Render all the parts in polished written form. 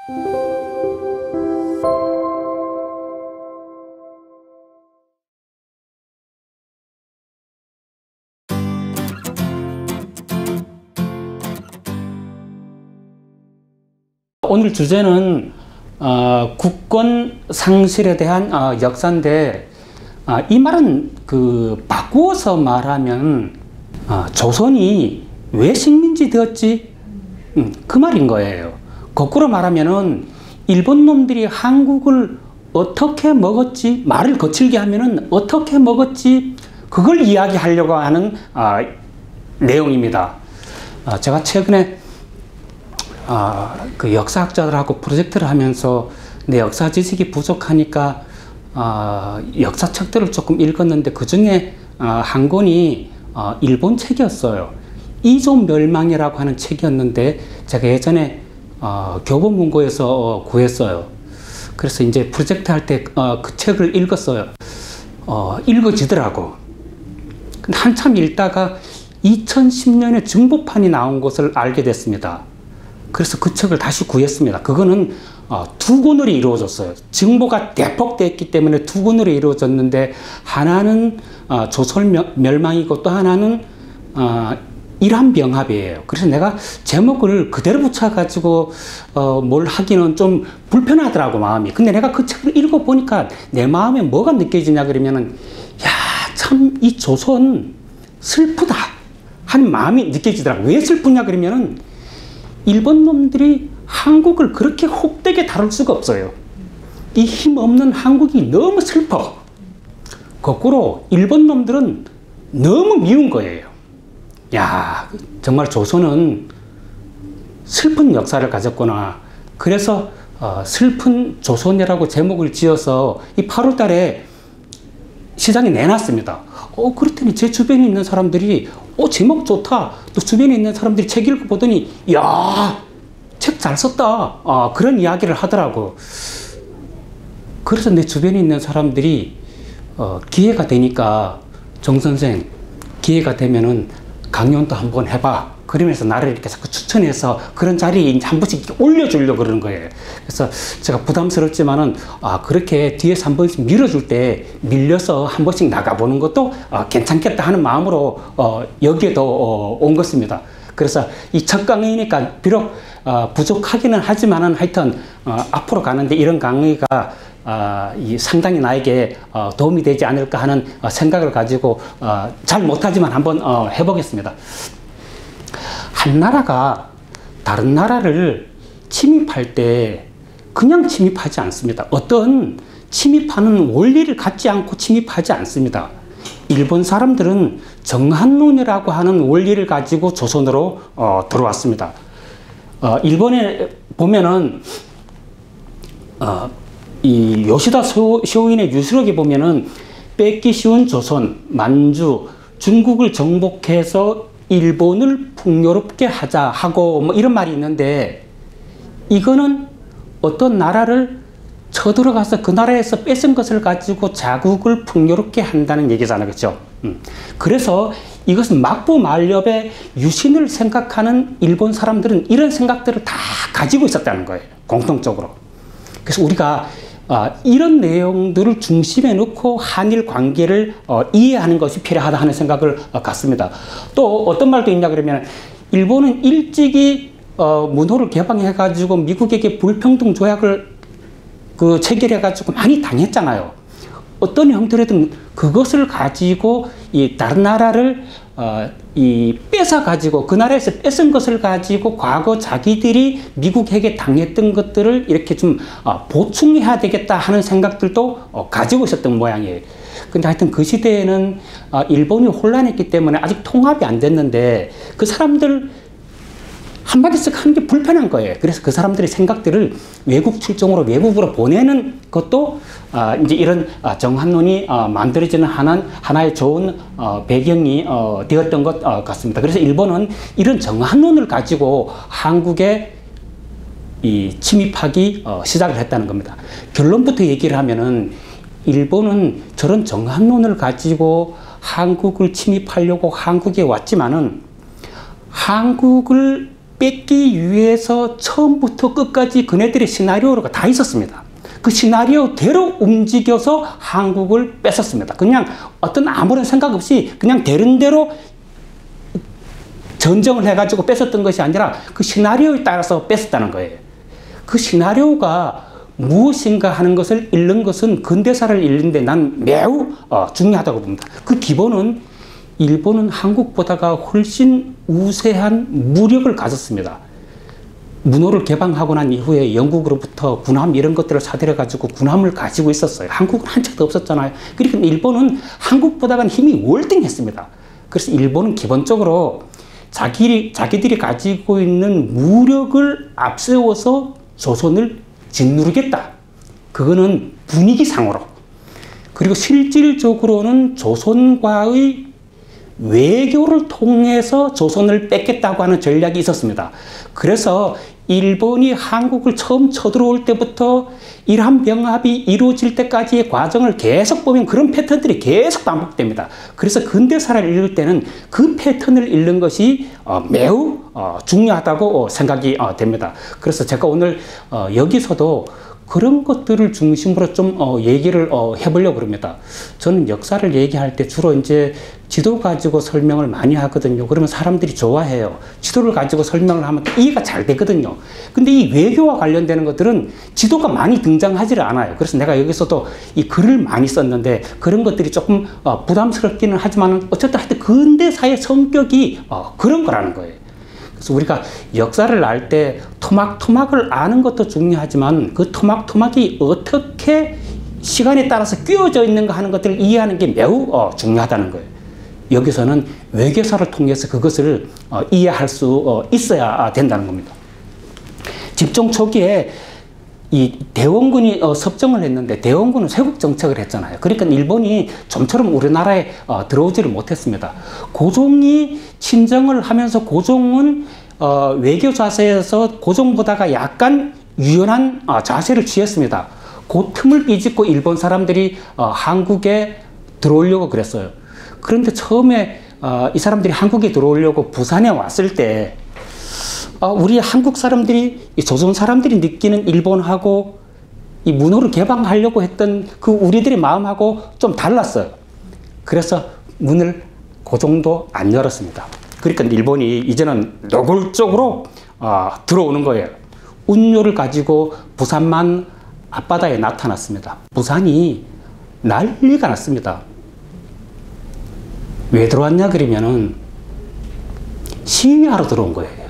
오늘 주제는 국권 상실에 대한 역사인데, 이 말은 바꾸어서 말하면 조선이 왜 식민지 되었지? 그 말인 거예요. 거꾸로 말하면은 일본 놈들이 한국을 어떻게 먹었지? 말을 거칠게 하면은 어떻게 먹었지? 그걸 이야기하려고 하는 내용입니다. 제가 최근에 그 역사학자들하고 프로젝트를 하면서 내 역사 지식이 부족하니까 역사책들을 조금 읽었는데, 그 중에 한 권이 일본 책이었어요. 이조 멸망이라고 하는 책이었는데, 제가 예전에 교보문고에서 구했어요. 그래서 이제 프로젝트 할 때 그 책을 읽었어요. 읽어지더라고. 근데 한참 읽다가 2010년에 중복판이 나온 것을 알게 됐습니다. 그래서 그 책을 다시 구했습니다. 그거는 두 권으로 이루어졌어요. 증보가 대폭 됐기 때문에 두 권으로 이루어졌는데, 하나는 조선 멸망이고 또 하나는 일한병합이에요. 그래서 내가 제목을 그대로 붙여가지고 뭘 하기는 좀 불편하더라고, 마음이. 근데 내가 그 책을 읽어보니까 내 마음에 뭐가 느껴지냐 그러면은, 야, 참 이 조선 슬프다 하는 마음이 느껴지더라고. 왜 슬프냐 그러면은, 일본 놈들이 한국을 그렇게 혹되게 다룰 수가 없어요. 이 힘없는 한국이 너무 슬퍼. 거꾸로 일본 놈들은 너무 미운 거예요. 야, 정말 조선은 슬픈 역사를 가졌구나. 그래서 슬픈 조선이라고 제목을 지어서 이 8월 달에 시장에 내놨습니다. 그랬더니 제 주변에 있는 사람들이 제목 좋다. 또 주변에 있는 사람들이 책 읽어보더니, 야, 책 잘 썼다. 그런 이야기를 하더라고. 그래서 내 주변에 있는 사람들이 기회가 되니까, 정 선생, 기회가 되면은 강연도 한번 해봐. 그러면서 나를 이렇게 자꾸 추천해서 그런 자리에 한 번씩 올려주려고 그러는 거예요. 그래서 제가 부담스럽지만은, 그렇게 뒤에서 한 번씩 밀어줄 때 밀려서 한 번씩 나가보는 것도 괜찮겠다 하는 마음으로 여기에도 온 것입니다. 그래서 이 첫 강의니까 비록 부족하기는 하지만은 하여튼 앞으로 가는데 이런 강의가 상당히 나에게 도움이 되지 않을까 하는 생각을 가지고 잘 못하지만 한번 해보겠습니다. 한 나라가 다른 나라를 침입할 때 그냥 침입하지 않습니다. 어떤 침입하는 원리를 갖지 않고 침입하지 않습니다. 일본 사람들은 정한론이라고 하는 원리를 가지고 조선으로 들어왔습니다. 일본에 보면은 이 요시다 쇼인의 유수록에 보면은 뺏기 쉬운 조선, 만주, 중국을 정복해서 일본을 풍요롭게 하자 하고 뭐 이런 말이 있는데, 이거는 어떤 나라를 쳐들어가서 그 나라에서 뺏은 것을 가지고 자국을 풍요롭게 한다는 얘기잖아요. 그렇죠? 그래서 이것은 막부만렵의 유신을 생각하는 일본 사람들은 이런 생각들을 다 가지고 있었다는 거예요. 공통적으로. 그래서 우리가 이런 내용들을 중심에 놓고 한일 관계를 이해하는 것이 필요하다 하는 생각을 갖습니다. 또 어떤 말도 있냐 그러면, 일본은 일찍이 문호를 개방해가지고 미국에게 불평등 조약을 체결해가지고 많이 당했잖아요. 어떤 형태로든 그것을 가지고 이 다른 나라를 뺏어가지고, 그 나라에서 뺏은 것을 가지고 과거 자기들이 미국에게 당했던 것들을 이렇게 좀 보충해야 되겠다 하는 생각들도 가지고 있었던 모양이에요. 근데 하여튼 그 시대에는 일본이 혼란했기 때문에 아직 통합이 안 됐는데, 그 사람들 한마디씩 하는 게 불편한 거예요. 그래서 그 사람들의 생각들을 외국 출정으로, 외국으로 보내는 것도 이제 이런 정한론이 만들어지는 하나의 좋은 배경이 되었던 것 같습니다. 그래서 일본은 이런 정한론을 가지고 한국에 침입하기 시작을 했다는 겁니다. 결론부터 얘기를 하면은, 일본은 저런 정한론을 가지고 한국을 침입하려고 한국에 왔지만은, 한국을 뺏기 위해서 처음부터 끝까지 그네들의 시나리오가 다 있었습니다. 그 시나리오대로 움직여서 한국을 뺏었습니다. 그냥 어떤 아무런 생각 없이 그냥 되는 대로 전쟁을 해가지고 뺏었던 것이 아니라 그 시나리오에 따라서 뺏었다는 거예요. 그 시나리오가 무엇인가 하는 것을 읽는 것은 근대사를 읽는데 난 매우 중요하다고 봅니다. 그 기본은 일본은 한국보다가 훨씬 우세한 무력을 가졌습니다. 문호를 개방하고 난 이후에 영국으로부터 군함 이런 것들을 사들여 가지고 군함을 가지고 있었어요. 한국은 한 척도 없었잖아요. 그러니까 일본은 한국보다는 힘이 월등했습니다. 그래서 일본은 기본적으로 자기들이 가지고 있는 무력을 앞세워서 조선을 짓누르겠다. 그거는 분위기상으로. 그리고 실질적으로는 조선과의 외교를 통해서 조선을 뺏겠다고 하는 전략이 있었습니다. 그래서 일본이 한국을 처음 쳐들어올 때부터 일한병합이 이루어질 때까지의 과정을 계속 보면 그런 패턴들이 계속 반복됩니다. 그래서 근대사를 읽을 때는 그 패턴을 읽는 것이 매우 중요하다고 생각이 됩니다. 그래서 제가 오늘 여기서도 그런 것들을 중심으로 좀 얘기를 해보려고 합니다. 저는 역사를 얘기할 때 주로 이제 지도 가지고 설명을 많이 하거든요. 그러면 사람들이 좋아해요. 지도를 가지고 설명을 하면 이해가 잘 되거든요. 근데 이 외교와 관련되는 것들은 지도가 많이 등장하지를 않아요. 그래서 내가 여기서도 이 글을 많이 썼는데 그런 것들이 조금 부담스럽기는 하지만 어쨌든 하여튼 근대사의 성격이 그런 거라는 거예요. 그래서 우리가 역사를 알 때 토막토막을 아는 것도 중요하지만 그 토막토막이 어떻게 시간에 따라서 끼워져 있는가 하는 것들을 이해하는 게 매우 중요하다는 거예요. 여기서는 외교사를 통해서 그것을 이해할 수 있어야 된다는 겁니다. 집종 초기에 이 대원군이 섭정을 했는데 대원군은 쇄국 정책을 했잖아요. 그러니까 일본이 좀처럼 우리나라에 들어오지를 못했습니다. 고종이 친정을 하면서 고종은 외교 자세에서 고종보다가 약간 유연한 자세를 취했습니다. 그 틈을 비집고 일본 사람들이 한국에 들어오려고 그랬어요. 그런데 처음에 이 사람들이 한국에 들어오려고 부산에 왔을 때 우리 한국 사람들이, 조선 사람들이 느끼는 일본하고 이 문호를 개방하려고 했던 그 우리들의 마음하고 좀 달랐어요. 그래서 문을 고종도 안 열었습니다. 그러니까 일본이 이제는 노골적으로 들어오는 거예요. 운요를 가지고 부산만 앞바다에 나타났습니다. 부산이 난리가 났습니다. 왜 들어왔냐 그러면은 시위하러 들어온 거예요.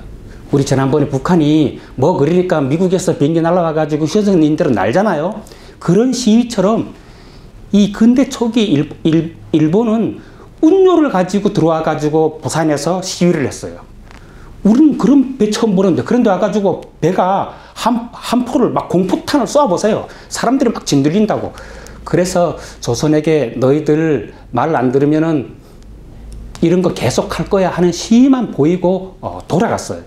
우리 지난번에 북한이 그러니까 미국에서 비행기 날아와가지고 휴전인들은 날잖아요. 그런 시위처럼 이 근대 초기 일본은 운요를 가지고 들어와가지고 부산에서 시위를 했어요. 우리는 그런 배 처음 보는데, 그런데 와가지고 배가 한 포를 막 공포탄을 쏘아보세요. 사람들이 막 짓눌린다고. 그래서 조선에게 너희들 말 안 들으면은 이런 거 계속 할 거야 하는 시위만 보이고 돌아갔어요.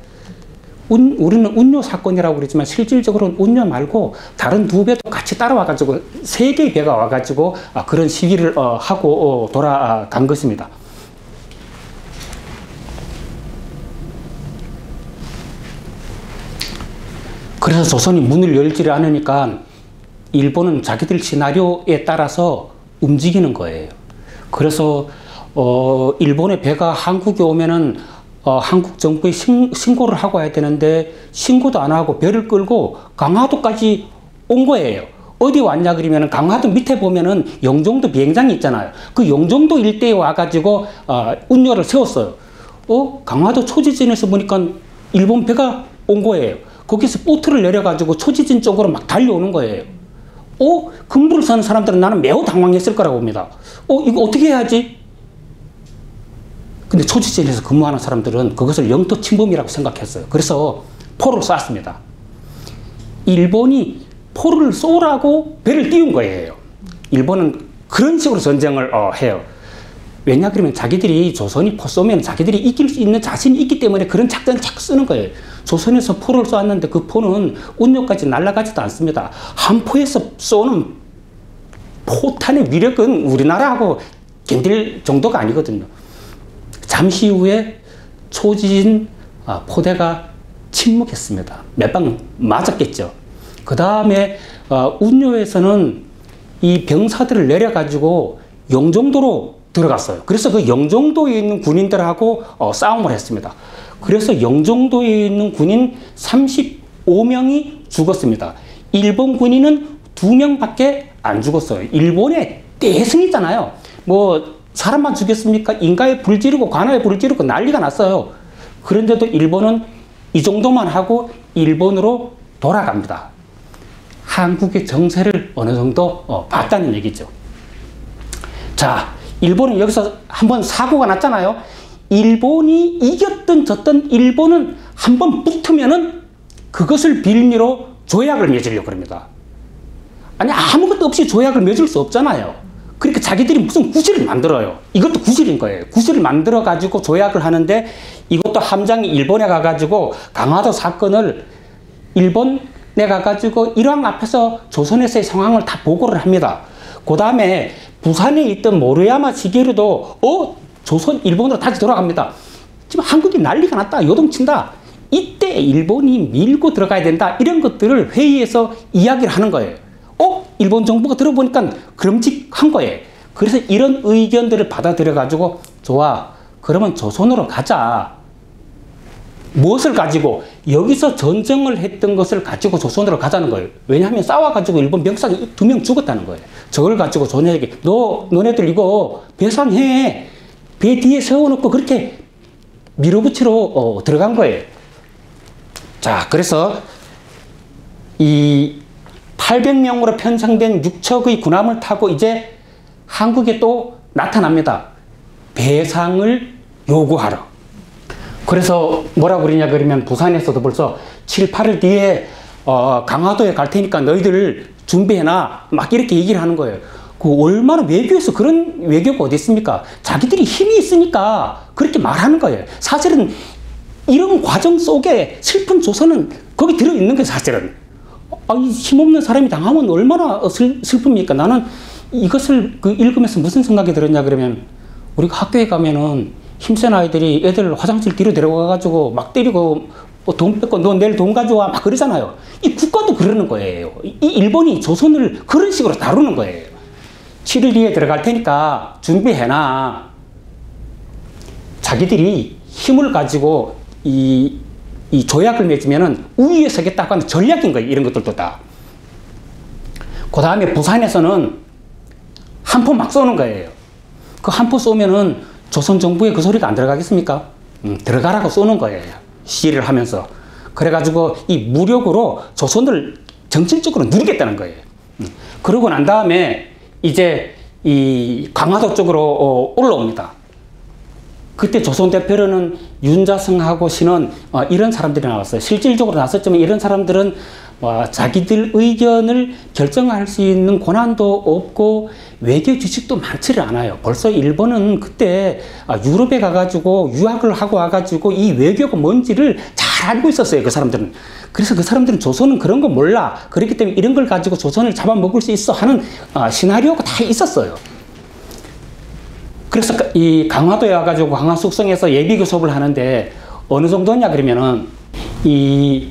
우리는 운요 사건이라고 그러지만 실질적으로는 운요 말고 다른 두 배도 같이 따라와가지고 3개의 배가 와가지고 그런 시위를 하고 돌아간 것입니다. 그래서 조선이 문을 열지를 않으니까 일본은 자기들 시나리오에 따라서 움직이는 거예요. 그래서 일본의 배가 한국에 오면은 한국 정부에 신고를 하고 와야 되는데 신고도 안 하고 배를 끌고 강화도까지 온 거예요. 어디 왔냐 그러면 강화도 밑에 보면은 영종도 비행장이 있잖아요. 그 영종도 일대에 와가지고 운요를 세웠어요. 강화도 초지진에서 보니까 일본 배가 온 거예요. 거기서 보트를 내려가지고 초지진 쪽으로 막 달려오는 거예요. 근무를 사는 사람들은 나는 매우 당황했을 거라고 봅니다. 이거 어떻게 해야지? 근데 초지진에서 근무하는 사람들은 그것을 영토 침범이라고 생각했어요. 그래서 포를 쐈습니다. 일본이 포를 쏘라고 배를 띄운 거예요. 일본은 그런 식으로 전쟁을 해요. 왜냐 그러면 자기들이 조선이 포 쏘면 자기들이 이길 수 있는 자신이 있기 때문에 그런 작전을 자꾸 쓰는 거예요. 조선에서 포를 쏘았는데 그 포는 운요까지 날아가지도 않습니다. 한 포에서 쏘는 포탄의 위력은 우리나라하고 견딜 정도가 아니거든요. 잠시 후에 초지진 포대가 침묵했습니다. 몇 방 맞았겠죠. 그 다음에 운요에서는 이 병사들을 내려가지고 영종도로 들어갔어요. 그래서 그 영종도에 있는 군인들하고 싸움을 했습니다. 그래서 영종도에 있는 군인 35명이 죽었습니다. 일본 군인은 2명밖에 안 죽었어요. 일본의 대승이잖아요. 뭐 사람만 죽였습니까? 인가에 불 지르고 관아에 불 지르고 난리가 났어요. 그런데도 일본은 이 정도만 하고 일본으로 돌아갑니다. 한국의 정세를 어느 정도 봤다는 얘기죠. 자, 일본은 여기서 한번 사고가 났잖아요. 일본이 이겼든 졌든 일본은 한번 붙으면은 그것을 빌미로 조약을 맺으려고 합니다. 아니, 아무것도 없이 조약을 맺을 수 없잖아요. 그러니까 자기들이 무슨 구실을 만들어요. 이것도 구실인 거예요. 구실을 만들어 가지고 조약을 하는데, 이것도 함장이 일본에 가가지고 강화도 사건을 일본에 가가지고 일왕 앞에서 조선에서의 상황을 다 보고를 합니다. 그 다음에 부산에 있던 모리야마 시게루도 조선 일본으로 다시 돌아갑니다. 지금 한국이 난리가 났다, 요동친다, 이때 일본이 밀고 들어가야 된다, 이런 것들을 회의에서 이야기를 하는 거예요. 일본 정부가 들어보니까 그럼직한 거예요. 그래서 이런 의견들을 받아들여 가지고, 좋아, 그러면 조선으로 가자. 무엇을 가지고? 여기서 전쟁을 했던 것을 가지고 조선으로 가자는 거예요. 왜냐하면 싸워가지고 일본 병사가 2명 죽었다는 거예요. 저걸 가지고 조선에게 너네들 이거 배상해. 배 뒤에 세워놓고 그렇게 밀어붙이러 들어간 거예요. 자, 그래서 이 800명으로 편성된 6척의 군함을 타고 이제 한국에 또 나타납니다. 배상을 요구하러. 그래서 뭐라고 그러냐 그러면, 부산에서도 벌써 7, 8일 뒤에 강화도에 갈 테니까 너희들 준비해놔, 막 이렇게 얘기를 하는 거예요. 그 얼마나 외교에서 그런 외교가 어디 있습니까? 자기들이 힘이 있으니까 그렇게 말하는 거예요. 사실은 이런 과정 속에 슬픈 조선은 거기 들어있는 거예요, 사실은. 힘없는 사람이 당하면 얼마나 슬픕니까? 나는 이것을 읽으면서 무슨 생각이 들었냐 그러면, 우리가 학교에 가면은 힘센 아이들이 애들 화장실 뒤로 데려가가지고 막 때리고 돈 뺏고 너 내일 돈 가져와 막 그러잖아요. 이 국가도 그러는 거예요. 이 일본이 조선을 그런 식으로 다루는 거예요. 7일 뒤에 들어갈 테니까 준비해놔. 자기들이 힘을 가지고 이 조약을 맺으면은 우위에 서겠다고 하는 전략인 거예요. 이런 것들도 다. 그 다음에 부산에서는 한포 막 쏘는 거예요. 그 한포 쏘면은 조선 정부에 그 소리가 안 들어가겠습니까? 들어가라고 쏘는 거예요. 시위를 하면서. 그래가지고 이 무력으로 조선을 정치적으로 누리겠다는 거예요. 그러고 난 다음에 이제 이 강화도 쪽으로 올라옵니다. 그때 조선 대표로는 윤자성하고 신원, 이런 사람들이 나왔어요. 실질적으로 나섰지만 이런 사람들은 자기들 의견을 결정할 수 있는 권한도 없고 외교 지식도 많지를 않아요. 벌써 일본은 그때 유럽에 가가지고 유학을 하고 와가지고 이 외교가 뭔지를 잘 알고 있었어요, 그 사람들은. 그래서 그 사람들은 조선은 그런 거 몰라. 그렇기 때문에 이런 걸 가지고 조선을 잡아먹을 수 있어 하는 시나리오가 다 있었어요. 그래서 이 강화도에 와가지고 강화 숙성에서 예비교 수업을 하는데 어느 정도냐 그러면은, 이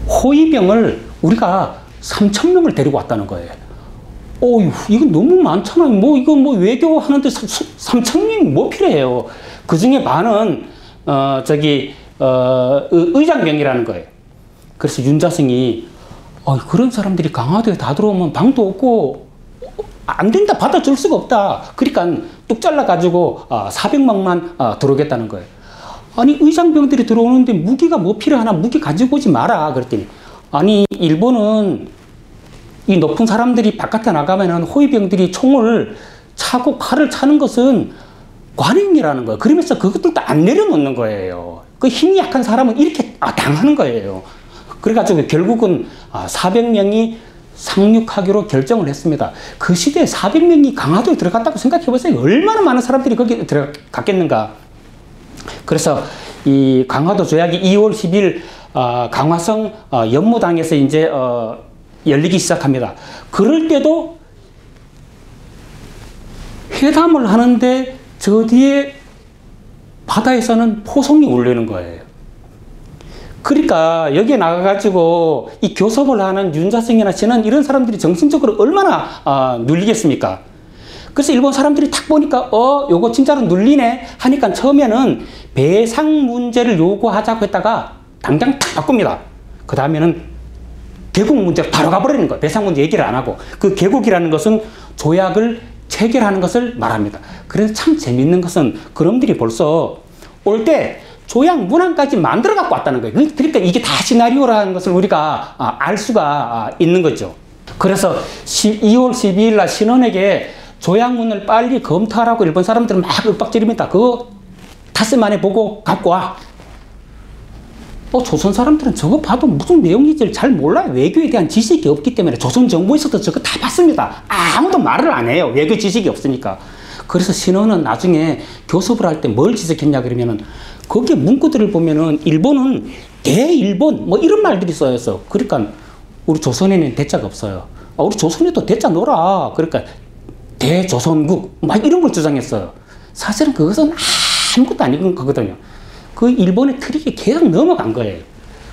호위병을 우리가 3,000명을 데리고 왔다는 거예요. 이건 너무 많잖아요. 이거 외교하는데 3,000명이 뭐 필요해요. 그 중에 반은, 의장병이라는 거예요. 그래서 윤자승이, 그런 사람들이 강화도에 다 들어오면 방도 없고, 안 된다, 받아줄 수가 없다. 그러니까 뚝 잘라가지고 400명만 들어오겠다는 거예요. 아니, 의장병들이 들어오는데 무기가 뭐 필요하나? 무기 가지고 오지 마라. 그랬더니, 아니, 일본은 이 높은 사람들이 바깥에 나가면은 호위병들이 총을 차고 칼을 차는 것은 관행이라는 거예요. 그러면서 그것들도 안 내려놓는 거예요. 그 힘이 약한 사람은 이렇게 당하는 거예요. 그래가지고 결국은 400명이 상륙하기로 결정을 했습니다. 그 시대에 400명이 강화도에 들어갔다고 생각해 보세요. 얼마나 많은 사람들이 거기에 들어갔겠는가. 그래서 이 강화도 조약이 2월 10일 강화성 연무당에서 이제 열리기 시작합니다. 그럴 때도 회담을 하는데 저 뒤에 바다에서는 포성이 울리는 거예요. 그러니까 여기에 나가가지고 이 교섭을 하는 윤자성이나 신은 이런 사람들이 정신적으로 얼마나 눌리겠습니까? 그래서 일본 사람들이 딱 보니까 요거 진짜로 눌리네 하니까 처음에는 배상 문제를 요구하자고 했다가 당장 탁 바꿉니다. 그 다음에는 개국 문제로 바로 가버리는 거예요. 배상 문제 얘기를 안 하고. 그 개국이라는 것은 조약을 체결하는 것을 말합니다. 그래서 참 재밌는 것은 그놈들이 벌써 올 때 조약 문항까지 만들어 갖고 왔다는 거예요. 그러니까 이게 다 시나리오라는 것을 우리가 알 수가 있는 거죠. 그래서 2월 12일 날 신원에게 조약문을 빨리 검토하라고 일본 사람들은 막 윽박지릅니다. 그거 닷새 만에 보고 갖고 와. 조선 사람들은 저거 봐도 무슨 내용인지 잘 몰라요. 외교에 대한 지식이 없기 때문에 조선 정부에서도 저거 다 봤습니다. 아무도 말을 안 해요. 외교 지식이 없으니까. 그래서 신원은 나중에 교섭을 할 때 뭘 지적했냐 그러면은 거기에 문구들을 보면은 일본은 대일본 뭐 이런 말들이 써있어. 그러니까 우리 조선에는 대자가 없어요. 우리 조선에도 대자 넣어라. 그러니까 대조선국 막 이런 걸 주장했어요. 사실은 그것은 아무것도 아닌 거거든요. 그 일본의 트릭이 계속 넘어간 거예요.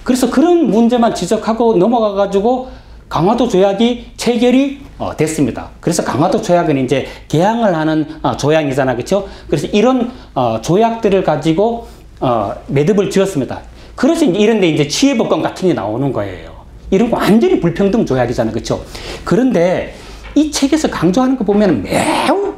그래서 그런 문제만 지적하고 넘어가가지고 강화도 조약이 체결이 됐습니다. 그래서 강화도 조약은 이제 개항을 하는 조약이잖아, 그렇죠? 그래서 이런 조약들을 가지고 매듭을 지었습니다. 그래서 이런데 이제 치해법권 같은 게 나오는 거예요. 이런 거 완전히 불평등 조약이잖아요, 그렇죠? 그런데 이 책에서 강조하는 거 보면 매우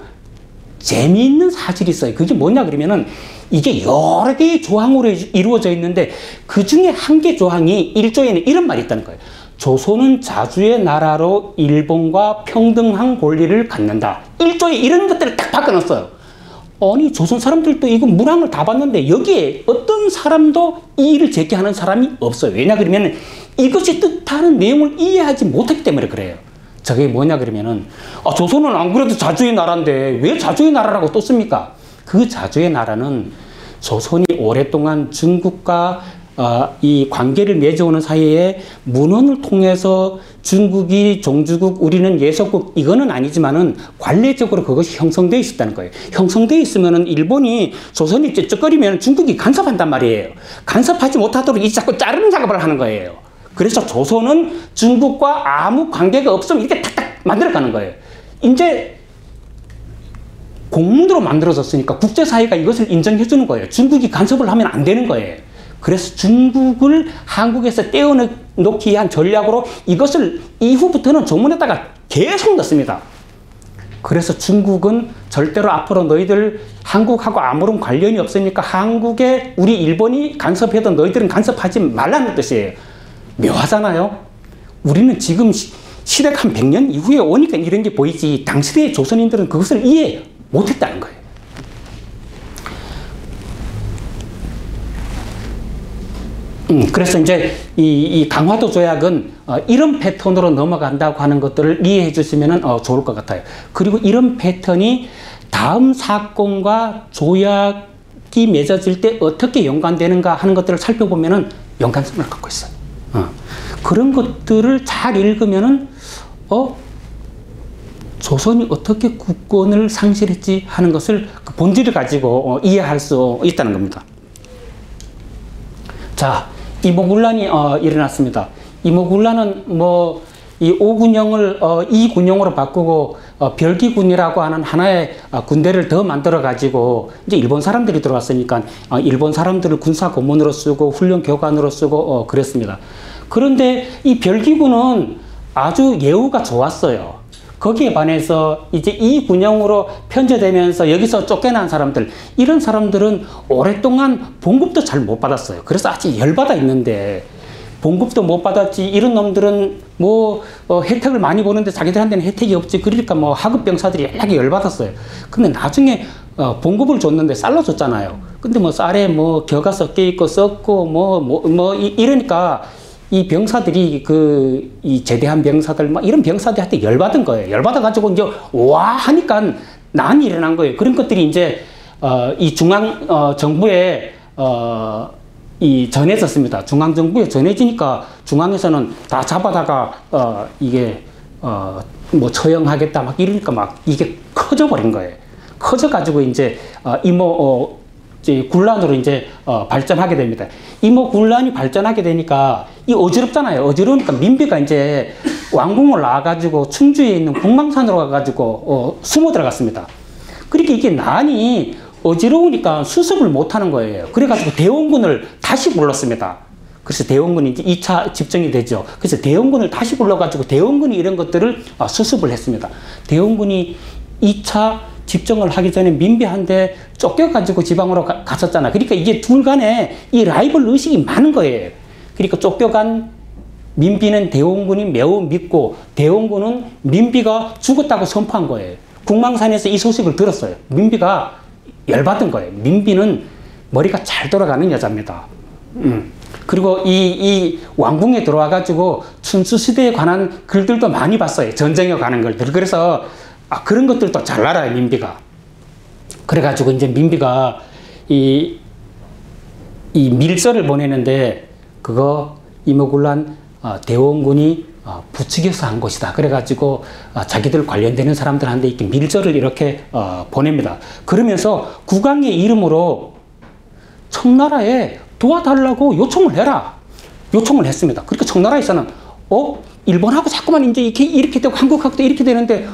재미있는 사실이 있어요. 그게 뭐냐 그러면은 이게 여러 개의 조항으로 이루어져 있는데 그 중에 한 개 조항이 1조에는 이런 말이 있다는 거예요. 조선은 자주의 나라로 일본과 평등한 권리를 갖는다. 1조에 이런 것들을 딱 바꿔놨어요. 아니 조선 사람들도 이거 문항을 다 봤는데 여기에 어떤 사람도 이의를 제기하는 사람이 없어요. 왜냐 그러면 이것이 뜻하는 내용을 이해하지 못했기 때문에 그래요. 저게 뭐냐 그러면은 조선은 안 그래도 자주의 나라인데 왜 자주의 나라라고 또 씁니까? 그 자주의 나라는 조선이 오랫동안 중국과 이 관계를 맺어오는 사이에 문헌을 통해서 중국이 종주국, 우리는 예속국 이거는 아니지만은 관례적으로 그것이 형성되어 있었다는 거예요. 형성되어 있으면은 일본이 조선이 쯧쯧거리면 중국이 간섭한단 말이에요. 간섭하지 못하도록 이 자꾸 자르는 작업을 하는 거예요. 그래서 조선은 중국과 아무 관계가 없으면 이렇게 탁탁 만들어가는 거예요. 이제 공문으로 만들어졌으니까 국제사회가 이것을 인정해 주는 거예요. 중국이 간섭을 하면 안 되는 거예요. 그래서 중국을 한국에서 떼어놓기 위한 전략으로 이것을 이후부터는 조문에다가 계속 넣습니다. 그래서 중국은 절대로 앞으로 너희들 한국하고 아무런 관련이 없으니까 한국에 우리 일본이 간섭해도 너희들은 간섭하지 말라는 뜻이에요. 묘하잖아요. 우리는 지금 시대가 한 100년 이후에 오니까 이런 게 보이지 당시의 조선인들은 그것을 이해 못했다는 거예요. 그래서 이제 이 강화도 조약은 이런 패턴으로 넘어간다고 하는 것들을 이해해 주시면 좋을 것 같아요. 그리고 이런 패턴이 다음 사건과 조약이 맺어질 때 어떻게 연관되는가 하는 것들을 살펴보면 연관성을 갖고 있어요. 그런 것들을 잘 읽으면은 조선이 어떻게 국권을 상실했지 하는 것을 그 본질을 가지고 이해할 수 있다는 겁니다. 자, 이모군란이 일어났습니다. 이모군란은 뭐 이 오군영을 이군영으로 바꾸고 별기군이라고 하는 하나의 군대를 더 만들어 가지고 이제 일본 사람들이 들어왔으니까 일본 사람들을 군사 고문으로 쓰고 훈련 교관으로 쓰고 그랬습니다. 그런데 이 별기군은 아주 예우가 좋았어요. 거기에 반해서 이제 이 군영으로 편제되면서 여기서 쫓겨난 사람들, 이런 사람들은 오랫동안 봉급도 잘 못 받았어요. 그래서 아주 열받아 있는데 봉급도 못 받았지, 이런 놈들은 뭐 혜택을 많이 보는데 자기들한테는 혜택이 없지. 그러니까 뭐 하급 병사들이 연락이 열받았어요. 근데 나중에 봉급을 줬는데 쌀로 줬잖아요. 근데 뭐 쌀에 뭐 겨가 섞여 있고 썩고 이러니까 이 병사들이 이 제대한 병사들 막 이런 병사들한테 열받은 거예요. 열받아가지고 이제 와 하니까 난이 일어난 거예요. 그런 것들이 이제 이 중앙 정부에 이 전해졌습니다. 중앙 정부에 전해지니까 중앙에서는 다 잡아다가 이게 뭐 처형하겠다 막 이러니까 막 이게 커져 버린 거예요. 커져 가지고 이제 군란으로 이제 발전하게 됩니다. 이 뭐 군란이 발전하게 되니까 이 어지럽잖아요. 어지러우니까 민비가 이제 왕궁을 나와가지고 충주에 있는 궁망산으로 가가지고 숨어 들어갔습니다. 그렇게 이게 난이 어지러우니까 수습을 못하는 거예요. 그래가지고 대원군을 다시 불렀습니다. 그래서 대원군이 이제 2차 집정이 되죠. 그래서 대원군을 다시 불러가지고 대원군이 이런 것들을 수습을 했습니다. 대원군이 2차 집정을 하기 전에 민비한테 쫓겨가지고 지방으로 갔었잖아. 그러니까 이게 둘 간에 이 라이벌 의식이 많은 거예요. 그러니까 쫓겨간 민비는 대원군이 매우 믿고 대원군은 민비가 죽었다고 선포한 거예요. 궁망산에서 이 소식을 들었어요. 민비가 열받은 거예요. 민비는 머리가 잘 돌아가는 여자입니다. 그리고 이 왕궁에 들어와가지고 춘추시대에 관한 글들도 많이 봤어요. 전쟁에 관한 글들. 그래서 그런 것들도 잘 알아요, 민비가. 그래가지고 이제 민비가 이 밀서를 보내는데 그거 이모군란 대원군이 부추겨서 한 것이다. 그래가지고 자기들 관련되는 사람들한테 이렇게 밀서를 이렇게 보냅니다. 그러면서 국왕의 이름으로 청나라에 도와달라고 요청을 해라. 요청을 했습니다. 그러니까 청나라에서는 일본하고 자꾸만 이제 이렇게 되고 한국하고도 이렇게 되는데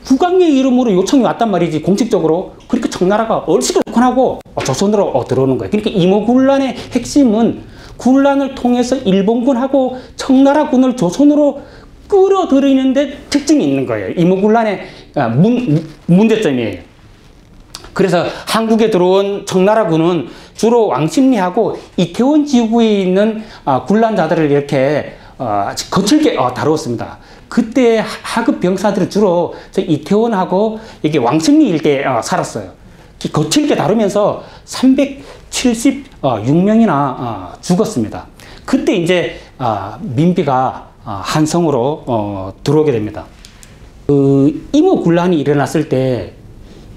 국왕의 이름으로 요청이 왔단 말이지, 공식적으로. 그러니까 청나라가 얼씨구하고 조선으로 들어오는 거예요. 그러니까 이모군란의 핵심은 군란을 통해서 일본군하고 청나라군을 조선으로 끌어들이는데 특징이 있는 거예요. 이모군란의 문제점이에요. 그래서 한국에 들어온 청나라군은 주로 왕십리하고 이태원 지구에 있는 군란자들을 이렇게 거칠게 다루었습니다. 그때 하급 병사들은 주로 이태원하고 이게 왕십리 일대에 살았어요. 거칠게 다루면서 376명이나 죽었습니다. 그때 이제 민비가 한성으로 들어오게 됩니다. 이모군란이 일어났을 때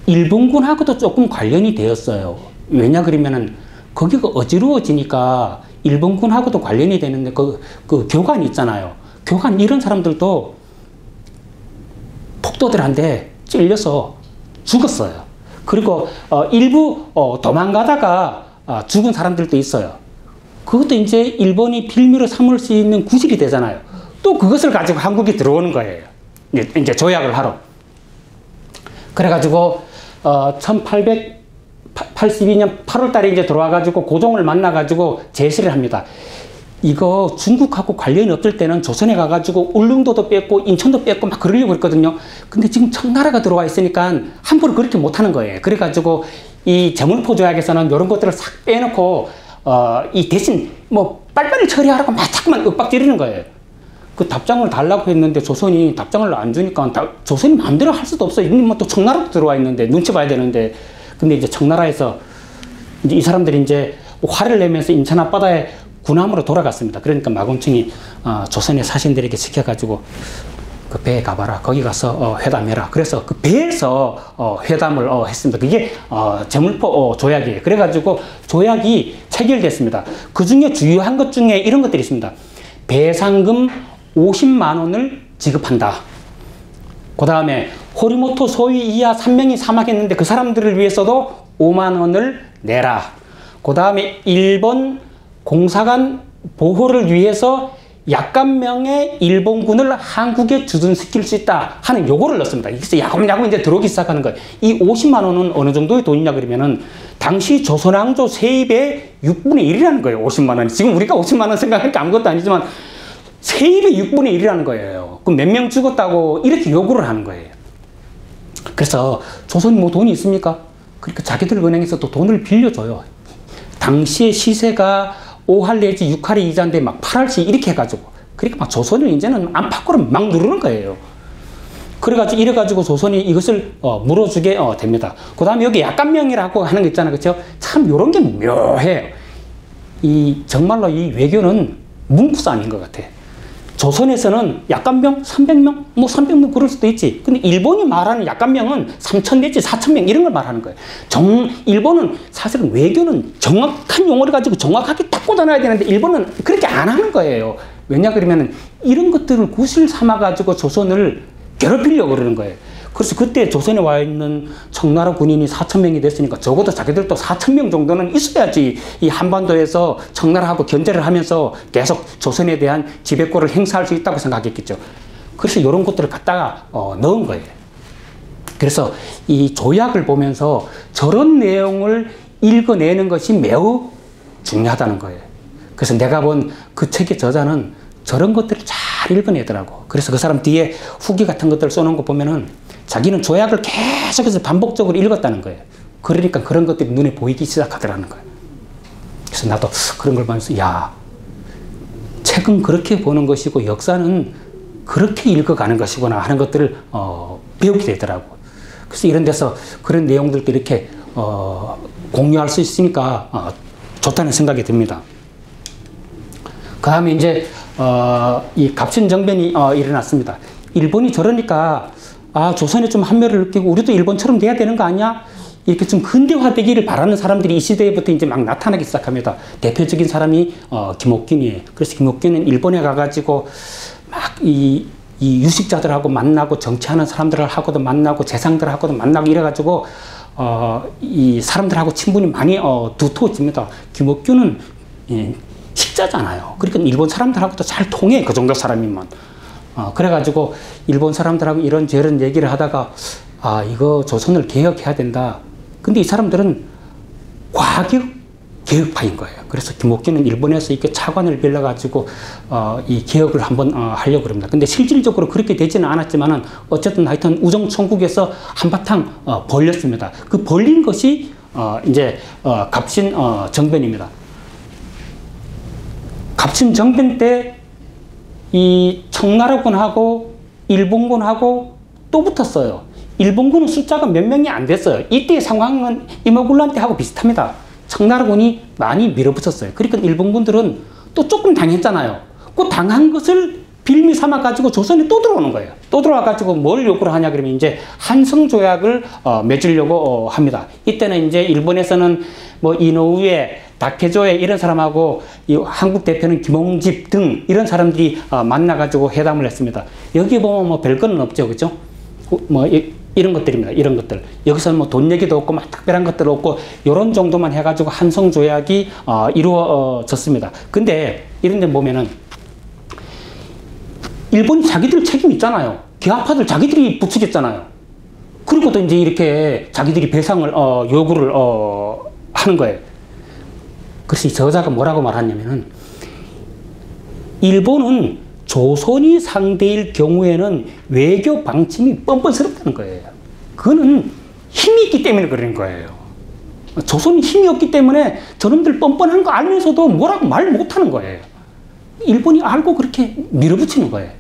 일본군하고도 조금 관련이 되었어요. 왜냐 그러면은 거기가 어지러워지니까 일본군하고도 관련이 되는데 그 교관 있잖아요. 교관 이런 사람들도 폭도들한테 찔려서 죽었어요. 그리고 일부 도망가다가 죽은 사람들도 있어요. 그것도 이제 일본이 빌미로 삼을 수 있는 구실이 되잖아요. 또 그것을 가지고 한국에 들어오는 거예요. 이제 조약을 하러. 그래가지고 1882년 8월 달에 이제 들어와가지고 고종을 만나가지고 제시를 합니다. 이거 중국하고 관련이 없을 때는 조선에 가가지고 울릉도도 뺐고 인천도 뺐고 막 그러려고 했거든요. 근데 지금 청나라가 들어와 있으니까 함부로 그렇게 못하는 거예요. 그래가지고 이 제물포 조약에서는 이런 것들을 싹 빼놓고 이 대신 뭐 빨리빨리 처리하라고 막 자꾸만 윽박지르는 거예요. 그 답장을 달라고 했는데 조선이 답장을 안 주니까 조선이 마음대로 할 수도 없어요. 이미 뭐 또 청나라도 들어와 있는데 눈치 봐야 되는데. 근데 이제 청나라에서 이제 이 사람들이 이제 화를 내면서 인천 앞바다에 군함으로 돌아갔습니다. 그러니까 마공청이 조선의 사신들에게 시켜가지고 그 배에 가봐라. 거기 가서 회담해라. 그래서 그 배에서 회담을 했습니다. 그게 제물포 조약이에요. 그래가지고 조약이 체결됐습니다. 그 중에 주요한 것 중에 이런 것들이 있습니다. 배상금 50만 원을 지급한다. 그 다음에 호리모토 소위 이하 3명이 사망했는데 그 사람들을 위해서도 5만 원을 내라. 그 다음에 일본 공사관 보호를 위해서 약간명의 일본군을 한국에 주둔시킬 수 있다 하는 요거를 넣습니다. 그래서 야금야금 이제 들어오기 시작하는 거예요. 이 50만 원은 어느 정도의 돈이냐 그러면은 당시 조선왕조 세입의 6분의 1이라는 거예요. 50만 원이. 지금 우리가 50만 원 생각하니까 아무것도 아니지만 세입의 6분의 1이라는 거예요. 그럼 몇 명 죽었다고 이렇게 요구를 하는 거예요. 그래서 조선이 뭐 돈이 있습니까? 그러니까 자기들 은행에서 또 돈을 빌려줘요. 당시의 시세가 5할 내지 6할이 이자인데 막 8할씩 이렇게 해가지고. 그러니까 막 조선은 이제는 안팎으로 막 누르는 거예요. 그래가지고 이래가지고 조선이 이것을 물어주게 됩니다. 그 다음에 여기 약간명이라고 하는 거 있잖아요. 그렇죠? 참 요런 게 묘해요. 정말로 이 외교는 문구산인 것 같아. 조선에서는 약간명 300명? 뭐 300명 그럴 수도 있지. 근데 일본이 말하는 약간명은 3,000 내지 4,000명 이런 걸 말하는 거예요. 일본은 사실은 외교는 정확한 용어를 가지고 정확하게 딱 꽂아놔야 되는데 일본은 그렇게 안 하는 거예요. 왜냐 그러면 이런 것들을 구실 삼아가지고 조선을 괴롭히려고 그러는 거예요. 그래서 그때 조선에 와 있는 청나라 군인이 4,000명이 됐으니까 적어도 자기들도 4,000명 정도는 있어야지 이 한반도에서 청나라하고 견제를 하면서 계속 조선에 대한 지배권을 행사할 수 있다고 생각했겠죠. 그래서 이런 것들을 갖다가 넣은 거예요. 그래서 이 조약을 보면서 저런 내용을 읽어내는 것이 매우 중요하다는 거예요. 그래서 내가 본 그 책의 저자는 저런 것들을 잘 읽어내더라고. 그래서 그 사람 뒤에 후기 같은 것들 써놓은 거 보면은 자기는 조약을 계속해서 반복적으로 읽었다는 거예요. 그러니까 그런 것들이 눈에 보이기 시작하더라는 거예요. 그래서 나도 그런 걸 보면서 야, 책은 그렇게 보는 것이고 역사는 그렇게 읽어가는 것이구나 하는 것들을 배우게 되더라고. 그래서 이런 데서 그런 내용들도 이렇게 공유할 수 있으니까 좋다는 생각이 듭니다. 그 다음에 이제 이 갑신정변이 일어났습니다. 일본이 저러니까 조선에 좀 한멸을 느끼고 우리도 일본처럼 돼야 되는 거 아니야? 이렇게 좀 근대화되기를 바라는 사람들이 이 시대부터 이제 막 나타나기 시작합니다. 대표적인 사람이 김옥균이에요. 그래서 김옥균은 일본에 가가지고 막 이 유식자들하고 만나고 정치하는 사람들하고도 만나고 재상들하고도 만나고 이래가지고 이 사람들하고 친분이 많이 두터워집니다. 김옥균은 식자잖아요. 그러니까 일본 사람들하고도 잘 통해, 그 정도 사람이면. 그래가지고 일본 사람들하고 이런저런 얘기를 하다가 이거 조선을 개혁해야 된다. 근데 이 사람들은 과격 개혁파인 거예요. 그래서 김옥균은 일본에서 이렇게 차관을 빌려가지고 이 개혁을 한번 하려고 합니다. 근데 실질적으로 그렇게 되지는 않았지만은 어쨌든 하여튼 우정총국에서 한바탕 벌렸습니다. 그 벌린 것이 이제 갑신정변입니다. 갑신정변 때 이 청나라군하고 일본군하고 또 붙었어요. 일본군은 숫자가 몇 명이 안 됐어요. 이때의 상황은 이모군란 때하고 비슷합니다. 청나라군이 많이 밀어붙였어요. 그러니까 일본군들은 또 조금 당했잖아요. 그 당한 것을 빌미 삼아가지고 조선에 또 들어오는 거예요. 또 들어와가지고 뭘 요구를 하냐 그러면 이제 한성조약을 맺으려고 합니다. 이때는 이제 일본에서는 뭐 이노우에, 다케조에 이런 사람하고 이 한국 대표는 김홍집 등 이런 사람들이 만나가지고 회담을 했습니다. 여기 보면 뭐 별거는 없죠, 그죠? 뭐 이런 것들입니다. 이런 것들. 여기서는 뭐 돈 얘기도 없고 막 특별한 것들 없고 이런 정도만 해가지고 한성조약이 이루어졌습니다. 근데 이런 데 보면은 일본이 자기들 책임 있잖아요. 기아파들 자기들이 부추겼잖아요. 그리고 또 이제 이렇게 자기들이 배상을 요구를 하는 거예요. 그래서 이 저자가 뭐라고 말하냐면은 일본은 조선이 상대일 경우에는 외교 방침이 뻔뻔스럽다는 거예요. 그거는 힘이 있기 때문에 그런 거예요. 조선이 힘이 없기 때문에 저놈들 뻔뻔한 거 알면서도 뭐라고 말 못하는 거예요. 일본이 알고 그렇게 밀어붙이는 거예요.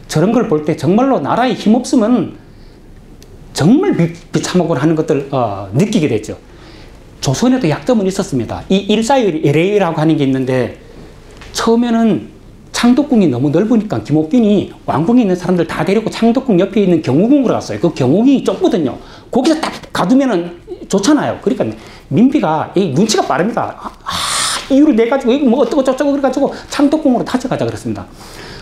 저런 걸 볼 때 정말로 나라에 힘 없으면 정말 비참하고 하는 것들 느끼게 됐죠. 조선에도 약점은 있었습니다. 이 일사일레이라고 하는 게 있는데 처음에는 창덕궁이 너무 넓으니까 김옥균이 왕궁에 있는 사람들 다 데리고 창덕궁 옆에 있는 경우궁으로 갔어요. 그 경우궁이 좁거든요. 거기서 딱 가두면은 좋잖아요. 그러니까 민비가 눈치가 빠릅니다. 이유를 내가지고 이거 뭐 어쩌고 저쩌고 그래가지고 창덕궁으로 다져가자 그랬습니다.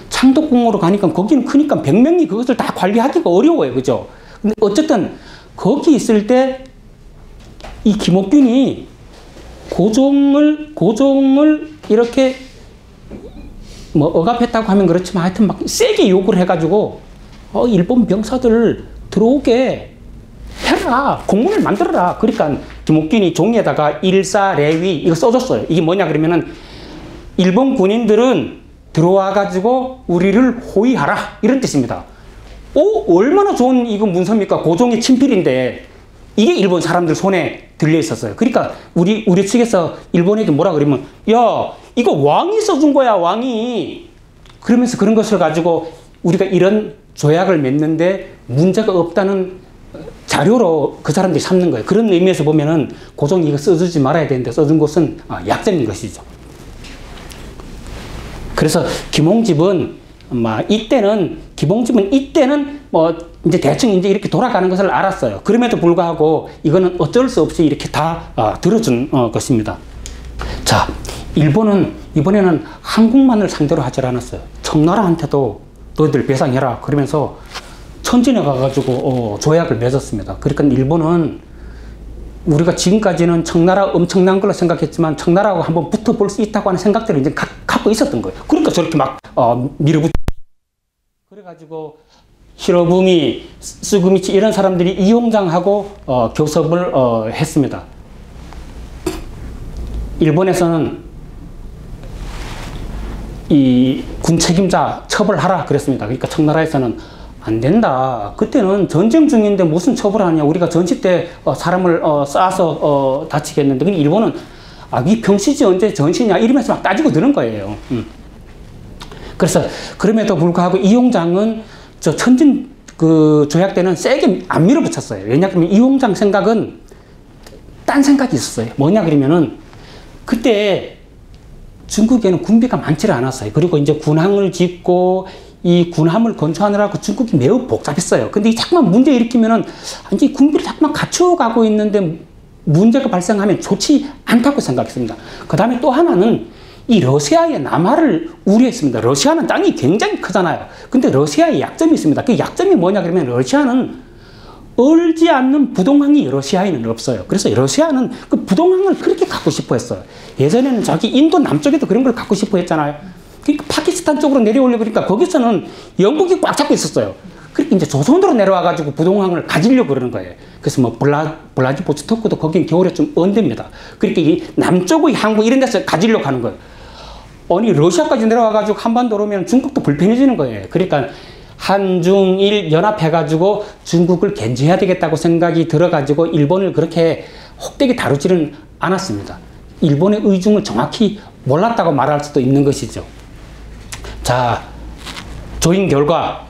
창덕궁으로 가니까 거기는 크니까 100명이 그것을 다 관리하기가 어려워요. 그죠? 근데 어쨌든 거기 있을 때 이 김옥균이 고종을 이렇게 뭐 억압했다고 하면 그렇지만 하여튼 막 세게 욕을 해가지고 일본 병사들 들어오게 해라, 공문을 만들어라. 그러니까 김옥균이 종이에다가 일사례위 이거 써줬어요. 이게 뭐냐 그러면은 일본 군인들은 들어와가지고 우리를 호위하라 이런 뜻입니다. 얼마나 좋은 이거 문서입니까? 고종의 친필인데 이게 일본 사람들 손에 들려 있었어요. 그러니까 우리 측에서 일본에게 뭐라 그러면 야 이거 왕이 써준 거야, 왕이. 그러면서 그런 것을 가지고 우리가 이런 조약을 맺는데 문제가 없다는 자료로 그 사람들이 삼는 거예요. 그런 의미에서 보면은 고종이 이거 써주지 말아야 되는데 써준 것은 약점인 것이죠. 그래서 김홍집은 이때는 뭐 이제 대충 이제 이렇게 돌아가는 것을 알았어요. 그럼에도 불구하고 이거는 어쩔 수 없이 이렇게 다 들어준 것입니다. 자, 일본은 이번에는 한국만을 상대로 하지 않았어요. 청나라한테도 너희들 배상해라. 그러면서 천진에 가가지고 조약을 맺었습니다. 그러니까 일본은 우리가 지금까지는 청나라 엄청난 걸로 생각했지만 청나라하고 한번 붙어볼 수 있다고 하는 생각들을 이제 갖고 있었던 거예요. 그러니까 저렇게 막 밀어붙여. 그래가지고 히로부미, 스구미치 이런 사람들이 이용장하고 교섭을 했습니다. 일본에서는 이 군 책임자 처벌하라 그랬습니다. 그러니까 청나라에서는 안 된다. 그때는 전쟁 중인데 무슨 처벌하냐. 우리가 전시 때 사람을 쏴서 다치겠는데. 근데 일본은 이 병시지 언제 전시냐 이러면서 막 따지고 드는 거예요. 그래서 그럼에도 불구하고 이용장은 저 천진 그 조약 때는 세게 안 밀어붙였어요. 왜냐하면 이용장 생각은 딴 생각이 있었어요. 뭐냐 그러면은 그때 중국에는 군비가 많지를 않았어요. 그리고 이제 군함을 짓고 이 군함을 건조하느라고 중국이 매우 복잡했어요. 근데 이 자꾸만 문제 일으키면은 이제 군비를 자꾸만 갖추어가고 있는데 문제가 발생하면 좋지 않다고 생각했습니다. 그 다음에 또 하나는 이 러시아의 남하를 우려했습니다. 러시아는 땅이 굉장히 크잖아요. 근데 러시아의 약점이 있습니다. 그 약점이 뭐냐 그러면 러시아는 얼지 않는 부동항이 러시아에는 없어요. 그래서 러시아는 그 부동항을 그렇게 갖고 싶어 했어요. 예전에는 저기 인도 남쪽에도 그런 걸 갖고 싶어 했잖아요. 그러니까 파키스탄 쪽으로 내려오려고 그러니까 거기서는 영국이 꽉 잡고 있었어요. 그렇게 이제 조선으로 내려와가지고 부동항을 가지려고 그러는 거예요. 그래서 뭐 블라디보스토크도 거긴 겨울에 좀 언뎨니다. 그렇게 이 남쪽의 항구 이런 데서 가지려고 하는 거예요. 아니 러시아까지 내려와가지고 한반도로 오면 중국도 불편해지는 거예요. 그러니까 한중일 연합해가지고 중국을 견제해야 되겠다고 생각이 들어가지고 일본을 그렇게 혹되게 다루지는 않았습니다. 일본의 의중을 정확히 몰랐다고 말할 수도 있는 것이죠. 자, 조인 결과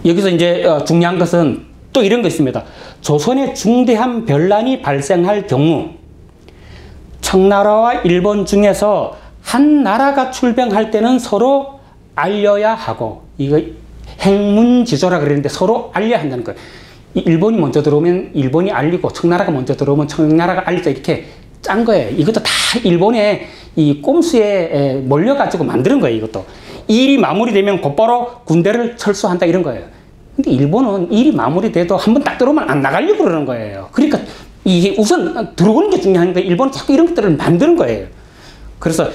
여기서 이제 중요한 것은 또 이런 거 있습니다. 조선에 중대한 변란이 발생할 경우 청나라와 일본 중에서 한 나라가 출병할 때는 서로 알려야 하고, 이거 행문지조라 그랬는데 서로 알려야 한다는 거예요. 일본이 먼저 들어오면 일본이 알리고 청나라가 먼저 들어오면 청나라가 알리자 이렇게 짠 거예요. 이것도 다 일본의 이 꼼수에 몰려가지고 만드는 거예요. 이것도 일이 마무리되면 곧바로 군대를 철수한다 이런 거예요. 근데 일본은 일이 마무리돼도 한번 딱 들어오면 안 나가려고 그러는 거예요. 그러니까 이게 우선 들어오는 게 중요하니까 일본은 자꾸 이런 것들을 만드는 거예요. 그래서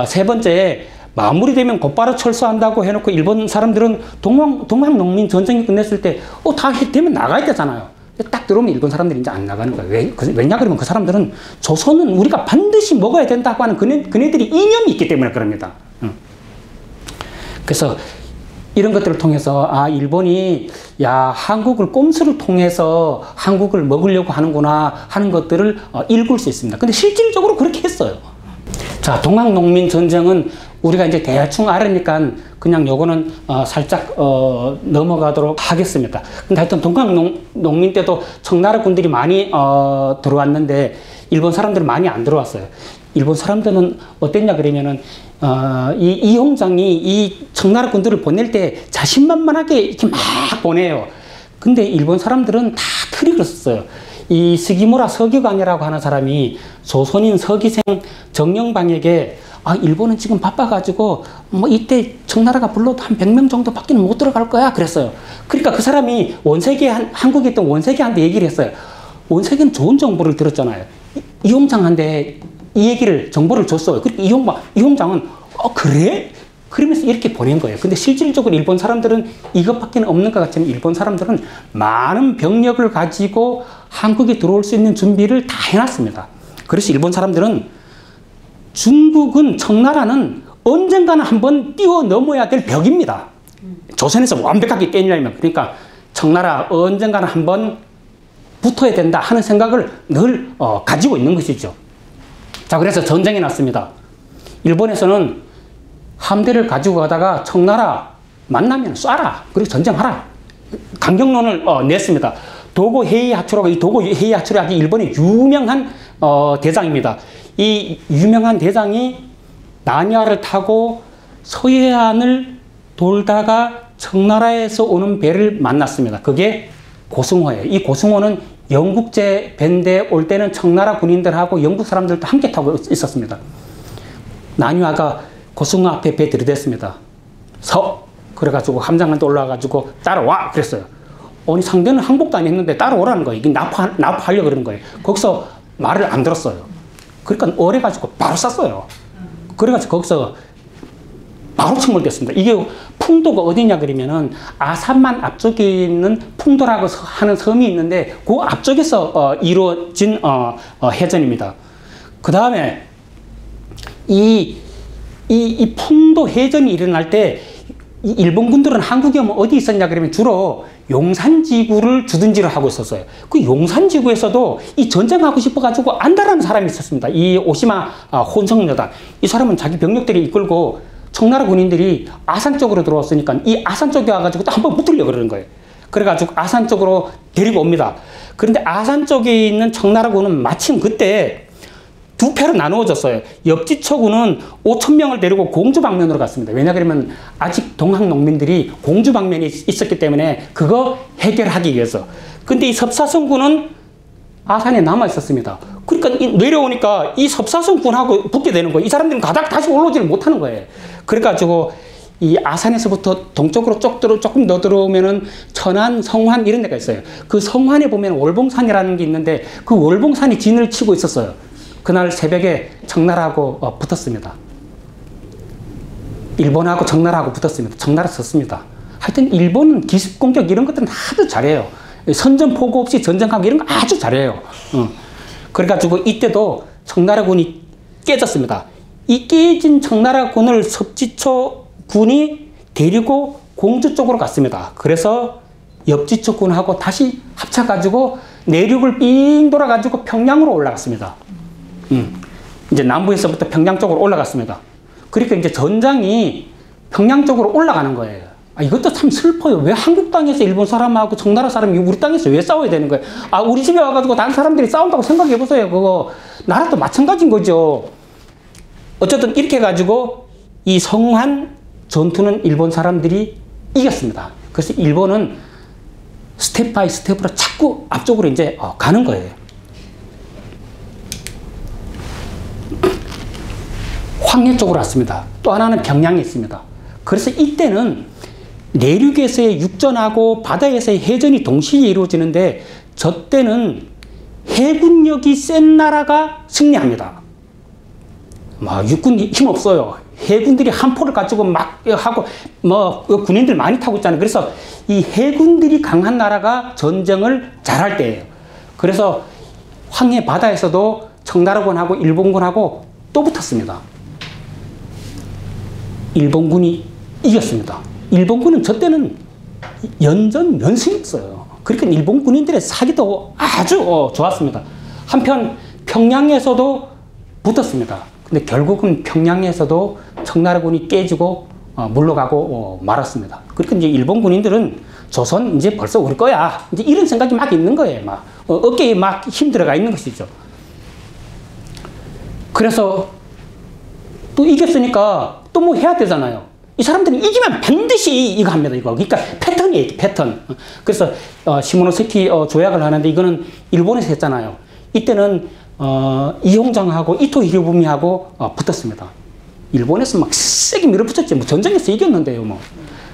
세 번째, 마무리되면 곧바로 철수한다고 해놓고 일본 사람들은 동학농민 전쟁이 끝냈을 때 다 되면 나가야 되잖아요. 딱 들어오면 일본 사람들이 이제 안 나가는 거예요. 왜냐 그러면 그 사람들은 조선은 우리가 반드시 먹어야 된다고 하는 그네들이 이념이 있기 때문에 그럽니다. 그래서 이런 것들을 통해서 일본이 한국을 꼼수를 통해서 한국을 먹으려고 하는구나 하는 것들을 읽을 수 있습니다. 근데 실질적으로 그렇게 했어요. 자, 동학농민 전쟁은 우리가 이제 대충 알으니까 그냥 요거는 살짝 넘어가도록 하겠습니다. 근데 하여튼 동학농민 때도 청나라 군들이 많이 들어왔는데 일본 사람들은 많이 안 들어왔어요. 일본 사람들은 어땠냐 그러면은 이 이홍장이 이 청나라 군들을 보낼 때 자신만만하게 이렇게 막 보내요. 근데 일본 사람들은 다 트릭을 썼어요. 이 스기무라 서기관이라고 하는 사람이 조선인 서기생 정영방에게 일본은 지금 바빠가지고 뭐 이때 청나라가 불러도 한 100명 정도밖에 못 들어갈 거야 그랬어요. 그러니까 그 사람이 한국에 있던 원세계한테 얘기를 했어요. 원세계는 좋은 정보를 들었잖아요. 이홍장한테 이 얘기를 정보를 줬어요. 그러니까 이홍장은 그래? 그러면서 이렇게 보낸 거예요. 근데 실질적으로 일본 사람들은 이것밖에 없는 것 같지만 일본 사람들은 많은 병력을 가지고 한국에 들어올 수 있는 준비를 다 해놨습니다. 그래서 일본 사람들은 중국은 청나라는 언젠가는 한번 뛰어넘어야 될 벽입니다. 조선에서 완벽하게 깨려면 그러니까 청나라 언젠가는 한번 붙어야 된다 하는 생각을 늘 가지고 있는 것이죠. 자, 그래서 전쟁이 났습니다. 일본에서는 함대를 가지고 가다가 청나라 만나면 쏴라. 그리고 전쟁하라. 강경론을 냈습니다. 도고 헤이하츠로가 이 도고 헤이하츠로가 일본의 유명한 대장입니다. 이 유명한 대장이 나니아를 타고 서해안을 돌다가 청나라에서 오는 배를 만났습니다. 그게 고승호예요. 이 고승호는 영국제 배인데 올 때는 청나라 군인들하고 영국 사람들도 함께 타고 있었습니다. 나니아가 고승호 앞에 배 들이댔습니다. 그래가지고 함장한테 올라와가지고 따라와 그랬어요. 아니 상대는 항복도 안 했는데 따라오라는 거예요. 이게 납부하려고 그러는 거예요. 거기서 말을 안 들었어요. 그러니까 어려가지고 바로 쐈어요. 그래가지고 거기서 바로 침몰됐습니다. 이게 풍도가 어디냐 그러면은 아산만 앞쪽에 있는 풍도라고 하는 섬이 있는데 그 앞쪽에서 이루어진 해전입니다. 그 다음에 이 풍도 해전이 일어날 때 이 일본군들은 한국에 오면 어디 있었냐 그러면 주로 용산지구를 주둔지를 하고 있었어요. 그 용산지구에서도 이 전쟁하고 싶어가지고 안다라는 사람이 있었습니다. 이 오시마 혼성여단. 이 사람은 자기 병력들이 이끌고 청나라 군인들이 아산 쪽으로 들어왔으니까 이 아산 쪽에 와가지고 또 한번 붙으려고 그러는 거예요. 그래가지고 아산 쪽으로 데리고 옵니다. 그런데 아산 쪽에 있는 청나라군은 마침 그때 두 패로 나누어졌어요. 옆지처군은 5,000명을 데리고 공주 방면으로 갔습니다. 왜냐 그러면 아직 동학 농민들이 공주 방면에 있었기 때문에 그거 해결하기 위해서. 근데 이 섭사성군은 아산에 남아 있었습니다. 그러니까 내려오니까 이 섭사성군하고 붙게 되는 거예요. 이 사람들은 가다가 다시 올라오지를 못하는 거예요. 그래가지고 이 아산에서부터 동쪽으로 조금 더 들어오면은 천안, 성환 이런 데가 있어요. 그 성환에 보면 월봉산이라는 게 있는데 그 월봉산이 진을 치고 있었어요. 그날 새벽에 청나라하고 붙었습니다. 일본하고 청나라하고 붙었습니다. 청나라 섰습니다. 하여튼 일본은 기습 공격 이런 것들은 아주 잘해요. 선전포고 없이 전쟁하고 이런 거 아주 잘해요. 그래가지고 이때도 청나라군이 깨졌습니다. 이 깨진 청나라군을 섭지초 군이 데리고 공주 쪽으로 갔습니다. 그래서 옆지초 군하고 다시 합쳐가지고 내륙을 삥 돌아가지고 평양으로 올라갔습니다. 이제 남부에서부터 평양 쪽으로 올라갔습니다. 그러니까 이제 전장이 평양 쪽으로 올라가는 거예요. 이것도 참 슬퍼요. 왜 한국 땅에서 일본 사람하고 청나라 사람이 우리 땅에서 왜 싸워야 되는 거예요? 우리 집에 와가지고 다른 사람들이 싸운다고 생각해 보세요. 그거 나라도 마찬가지인 거죠. 어쨌든 이렇게 해가지고 이 성환 전투는 일본 사람들이 이겼습니다. 그래서 일본은 스텝 바이 스텝으로 자꾸 앞쪽으로 이제 가는 거예요. 황해 쪽으로 왔습니다. 또 하나는 평양에 있습니다. 그래서 이때는 내륙에서의 육전하고 바다에서의 해전이 동시에 이루어지는데 저 때는 해군력이 센 나라가 승리합니다. 육군이 힘없어요. 해군들이 한포를 가지고 막 하고 군인들 많이 타고 있잖아요. 그래서 이 해군들이 강한 나라가 전쟁을 잘할 때예요. 그래서 황해 바다에서도 청나라군하고 일본군하고 또 붙었습니다. 일본군이 이겼습니다. 일본군은 저 때는 연전연승이었어요. 그러니까 일본 군인들의 사기도 아주 좋았습니다. 한편 평양에서도 붙었습니다. 근데 결국은 평양에서도 청나라군이 깨지고 물러가고 말았습니다. 그러니까 이제 일본 군인들은 조선 이제 벌써 올 거야. 이제 이런 생각이 막 있는 거예요. 어깨에 막 힘 들어가 있는 것이죠. 그래서 또 이겼으니까 또 뭐 해야 되잖아요. 이 사람들이 이기면 반드시 이거 합니다. 이거. 그러니까 패턴이에요. 패턴. 그래서 시모노세키 조약을 하는데 이거는 일본에서 했잖아요. 이때는 이홍장하고 이토 히로부미하고 붙었습니다. 일본에서 막 세게 밀어붙였지. 전쟁에서 이겼는데요.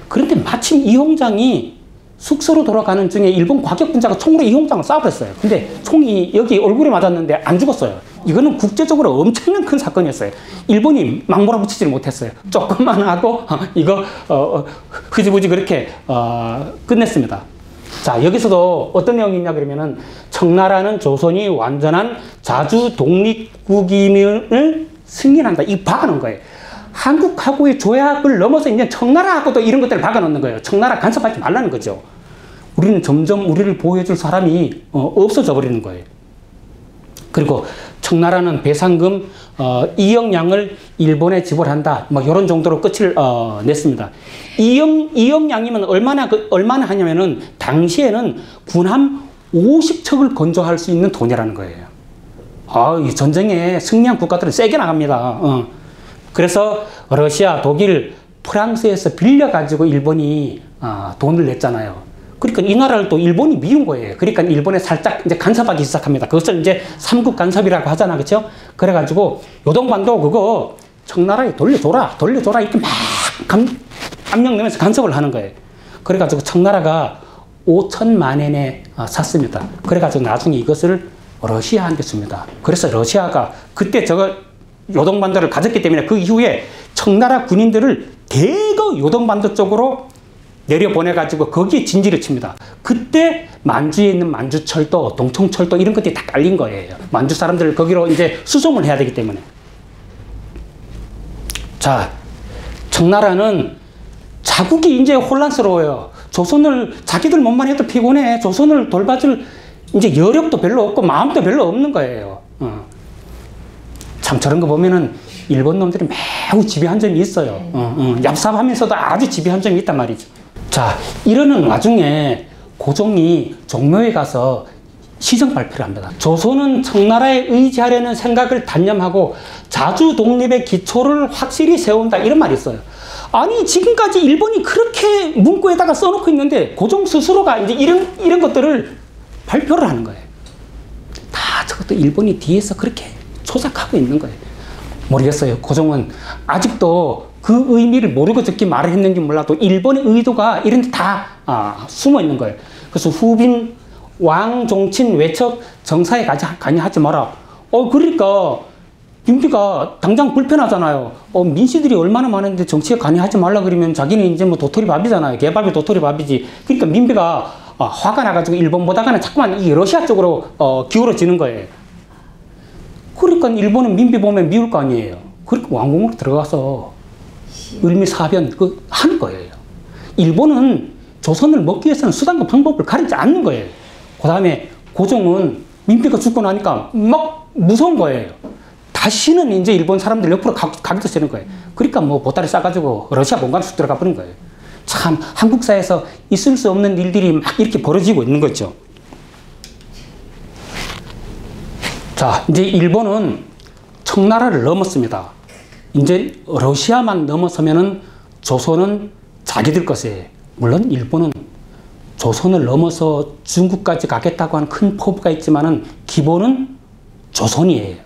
그런데 마침 이홍장이 숙소로 돌아가는 중에 일본 과격분자가 총으로 이홍장을 쏴버렸어요. 근데 총이 여기 얼굴에 맞았는데 안 죽었어요. 이거는 국제적으로 엄청난 큰 사건이었어요. 일본이 막 몰아붙이지를 못했어요. 조금만 하고 이거 흐지부지 그렇게 끝냈습니다. 자, 여기서도 어떤 내용이 있냐 그러면은 청나라는 조선이 완전한 자주 독립국임을 승인한다. 이 박아놓은 거예요. 한국하고의 조약을 넘어서 이제 청나라하고도 이런 것들을 박아놓는 거예요. 청나라 간섭하지 말라는 거죠. 우리는 점점 우리를 보호해줄 사람이 없어져 버리는 거예요. 그리고 청나라는 배상금 2억 량을 일본에 지불한다. 이런 정도로 끝을 냈습니다. 2억 량이면 얼마나 하냐면은 당시에는 군함 50척을 건조할 수 있는 돈이라는 거예요. 이 전쟁에 승리한 국가들은 세게 나갑니다. 그래서 러시아, 독일, 프랑스에서 빌려가지고 일본이 돈을 냈잖아요. 그러니까 이 나라를 또 일본이 미운 거예요. 그러니까 일본에 살짝 이제 간섭하기 시작합니다. 그것을 이제 삼국 간섭이라고 하잖아. 그렇죠? 그래가지고 요동반도 그거 청나라에 돌려줘라 이렇게 막 압력 넣으면서 간섭을 하는 거예요. 그래가지고 청나라가 5천만 엔에 샀습니다. 그래가지고 나중에 이것을 러시아한테 줍니다. 그래서 러시아가 그때 저거 요동반도를 가졌기 때문에 그 이후에 청나라 군인들을 대거 요동반도 쪽으로 내려보내가지고 거기에 진지를 칩니다. 그때 만주에 있는 만주철도, 동청철도 이런 것들이 다 깔린 거예요. 만주 사람들을 거기로 이제 수송을 해야 되기 때문에. 자, 청나라는 자국이 이제 혼란스러워요. 조선을 자기들 몸만 해도 피곤해. 조선을 돌봐줄 이제 여력도 별로 없고 마음도 별로 없는 거예요. 참 저런 거 보면은 일본 놈들이 매우 지배한 점이 있어요. 얍삽하면서도 아주 지배한 점이 있단 말이죠. 자, 이러는 와중에 고종이 종묘에 가서 시정 발표를 합니다. 조선은 청나라에 의지하려는 생각을 단념하고 자주 독립의 기초를 확실히 세운다. 이런 말이 있어요. 아니, 지금까지 일본이 그렇게 문구에다가 써놓고 있는데 고종 스스로가 이제 이런 것들을 발표를 하는 거예요. 다 저것도 일본이 뒤에서 그렇게 조작하고 있는 거예요. 모르겠어요. 고종은 아직도 그 의미를 모르고 저렇게 말을 했는지 몰라도 일본의 의도가 이런 데 다 숨어 있는 거예요. 그래서 후빈 왕종친 외척 정사에 관여하지 마라. 그러니까 민비가 당장 불편하잖아요. 민씨들이 얼마나 많은데 정치에 관여하지 말라 그러면 자기는 이제 뭐 도토리밥이잖아요. 개밥이 도토리밥이지. 그러니까 민비가 화가 나가지고 일본 보다가는 자꾸만 이 러시아 쪽으로 기울어지는 거예요. 그러니까 일본은 민비 보면 미울 거 아니에요. 그러니까 왕궁으로 들어가서 을미사변 하는 거예요. 일본은 조선을 먹기 위해서는 수단과 방법을 가리지 않는 거예요. 그 다음에 고종은 민비가 죽고 나니까 막 무서운 거예요. 다시는 이제 일본 사람들 옆으로 가기도 싫은 거예요. 그러니까 뭐 보따리 싸가지고 러시아 본관수 들어가 버린 거예요. 참 한국사에서 있을 수 없는 일들이 막 이렇게 벌어지고 있는 거죠. 자, 이제 일본은 청나라를 넘었습니다. 이제 러시아만 넘어서면은 조선은 자기들 것이에요. 물론 일본은 조선을 넘어서 중국까지 가겠다고 하는 큰 포부가 있지만은 기본은 조선이에요.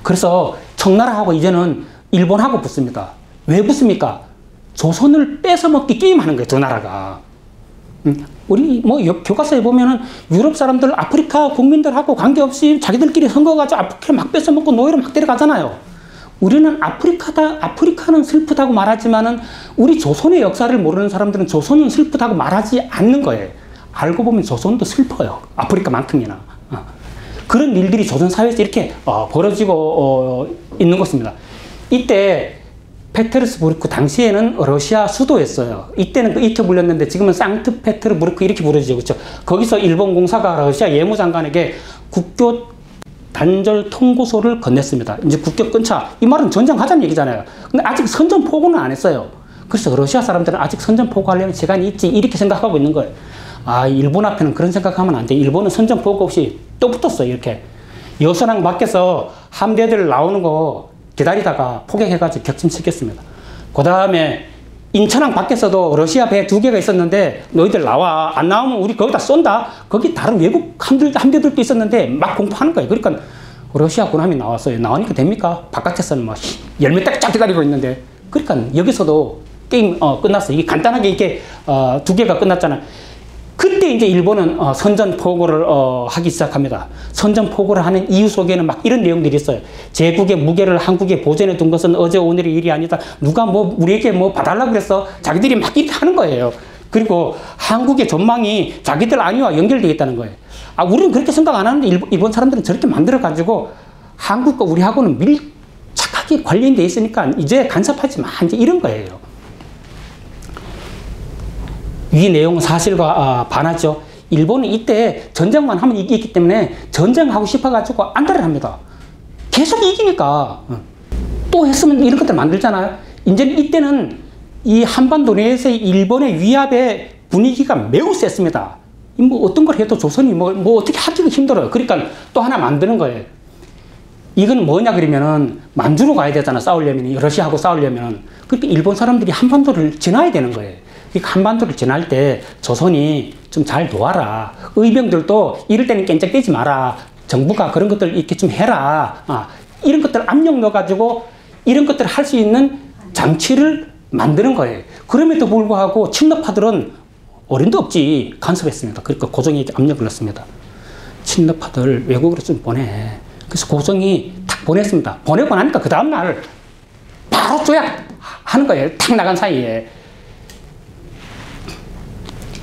그래서 청나라하고 이제는 일본하고 붙습니다. 왜 붙습니까? 조선을 뺏어먹기 게임하는 거예요, 두 나라가. 우리 뭐 교과서에 보면은 유럽 사람들 아프리카 국민들하고 관계없이 자기들끼리 선거가지고 아프리카를 막 뺏어먹고 노예로 막 데려가잖아요. 우리는 아프리카는 슬프다고 말하지만은 우리 조선의 역사를 모르는 사람들은 조선은 슬프다고 말하지 않는 거예요. 알고 보면 조선도 슬퍼요. 아프리카만큼이나. 그런 일들이 조선 사회에서 이렇게 벌어지고 있는 것입니다. 이때 페테르스부르크 당시에는 러시아 수도였어요. 이때는 그 이렇게 불렸는데 지금은 상트페테르부르크 이렇게 부르죠. 그렇죠? 거기서 일본 공사가 러시아 예무장관에게 국교 단절 통고소를 건넸습니다. 이제 국교 끊자. 이 말은 전쟁하자는 얘기잖아요. 근데 아직 선전포고는 안 했어요. 그래서 러시아 사람들은 아직 선전포고하려면 시간이 있지 이렇게 생각하고 있는 거예요. 일본 앞에는 그런 생각하면 안 돼. 일본은 선전포고 없이 또 붙었어요. 이렇게 여선항 밖에서 함대들 나오는 거 기다리다가 포격해가지고 격침시켰습니다. 그 다음에 인천항 밖에서도 러시아 배 2개가 있었는데 너희들 나와. 안 나오면 우리 거기다 쏜다. 거기 다른 외국 함대들도 있었는데 막 공포하는 거예요. 그러니까 러시아 군함이 나왔어요. 나오니까 됩니까? 바깥에서는 막 열몇 대가 쫙 기다리고 있는데. 그러니까 여기서도 게임 끝났어요. 이게 간단하게 이렇게 2개가 끝났잖아요. 그때 이제 일본은 선전포고를 하기 시작합니다. 선전포고를 하는 이유 속에는 막 이런 내용들이 있어요. 제국의 무게를 한국에 보존해 둔 것은 어제 오늘의 일이 아니다. 누가 뭐 우리에게 뭐 봐달라고 그랬어. 자기들이 막 이렇게 하는 거예요. 그리고 한국의 전망이 자기들 안위와 연결되어 있다는 거예요. 우리는 그렇게 생각 안 하는데 일본 사람들은 저렇게 만들어가지고 한국과 우리하고는 밀착하게 관련되어 있으니까 이제 간섭하지 마. 이제 이런 거예요. 이 내용은 사실과 반하죠. 일본은 이때 전쟁만 하면 이기기 때문에 전쟁하고 싶어가지고 안달을 합니다. 계속 이기니까 또 했으면 이런 것들 만들잖아요. 이제 이때는 이 한반도 내에서의 일본의 위압의 분위기가 매우 셌습니다. 뭐 어떤 걸 해도 조선이 뭐 어떻게 하기가 힘들어요. 그러니까 또 하나 만드는 거예요. 이건 뭐냐 그러면은 만주로 가야 되잖아. 싸우려면 러시아하고 싸우려면. 그러니까 일본 사람들이 한반도를 지나야 되는 거예요. 한반도를 지날 때 조선이 좀 잘 도와라. 의병들도 이럴 때는 깬짝대지 마라. 정부가 그런 것들 이렇게 좀 해라. 이런 것들 압력 넣어가지고 이런 것들을 할 수 있는 장치를 만드는 거예요. 그럼에도 불구하고 친러파들은 어림도 없지 간섭했습니다. 그러니까 고종이 압력을 넣습니다. 친러파들 외국으로 좀 보내. 그래서 고종이 탁 보냈습니다. 보내고 나니까 그 다음날 바로 조약하는 거예요. 탁 나간 사이에.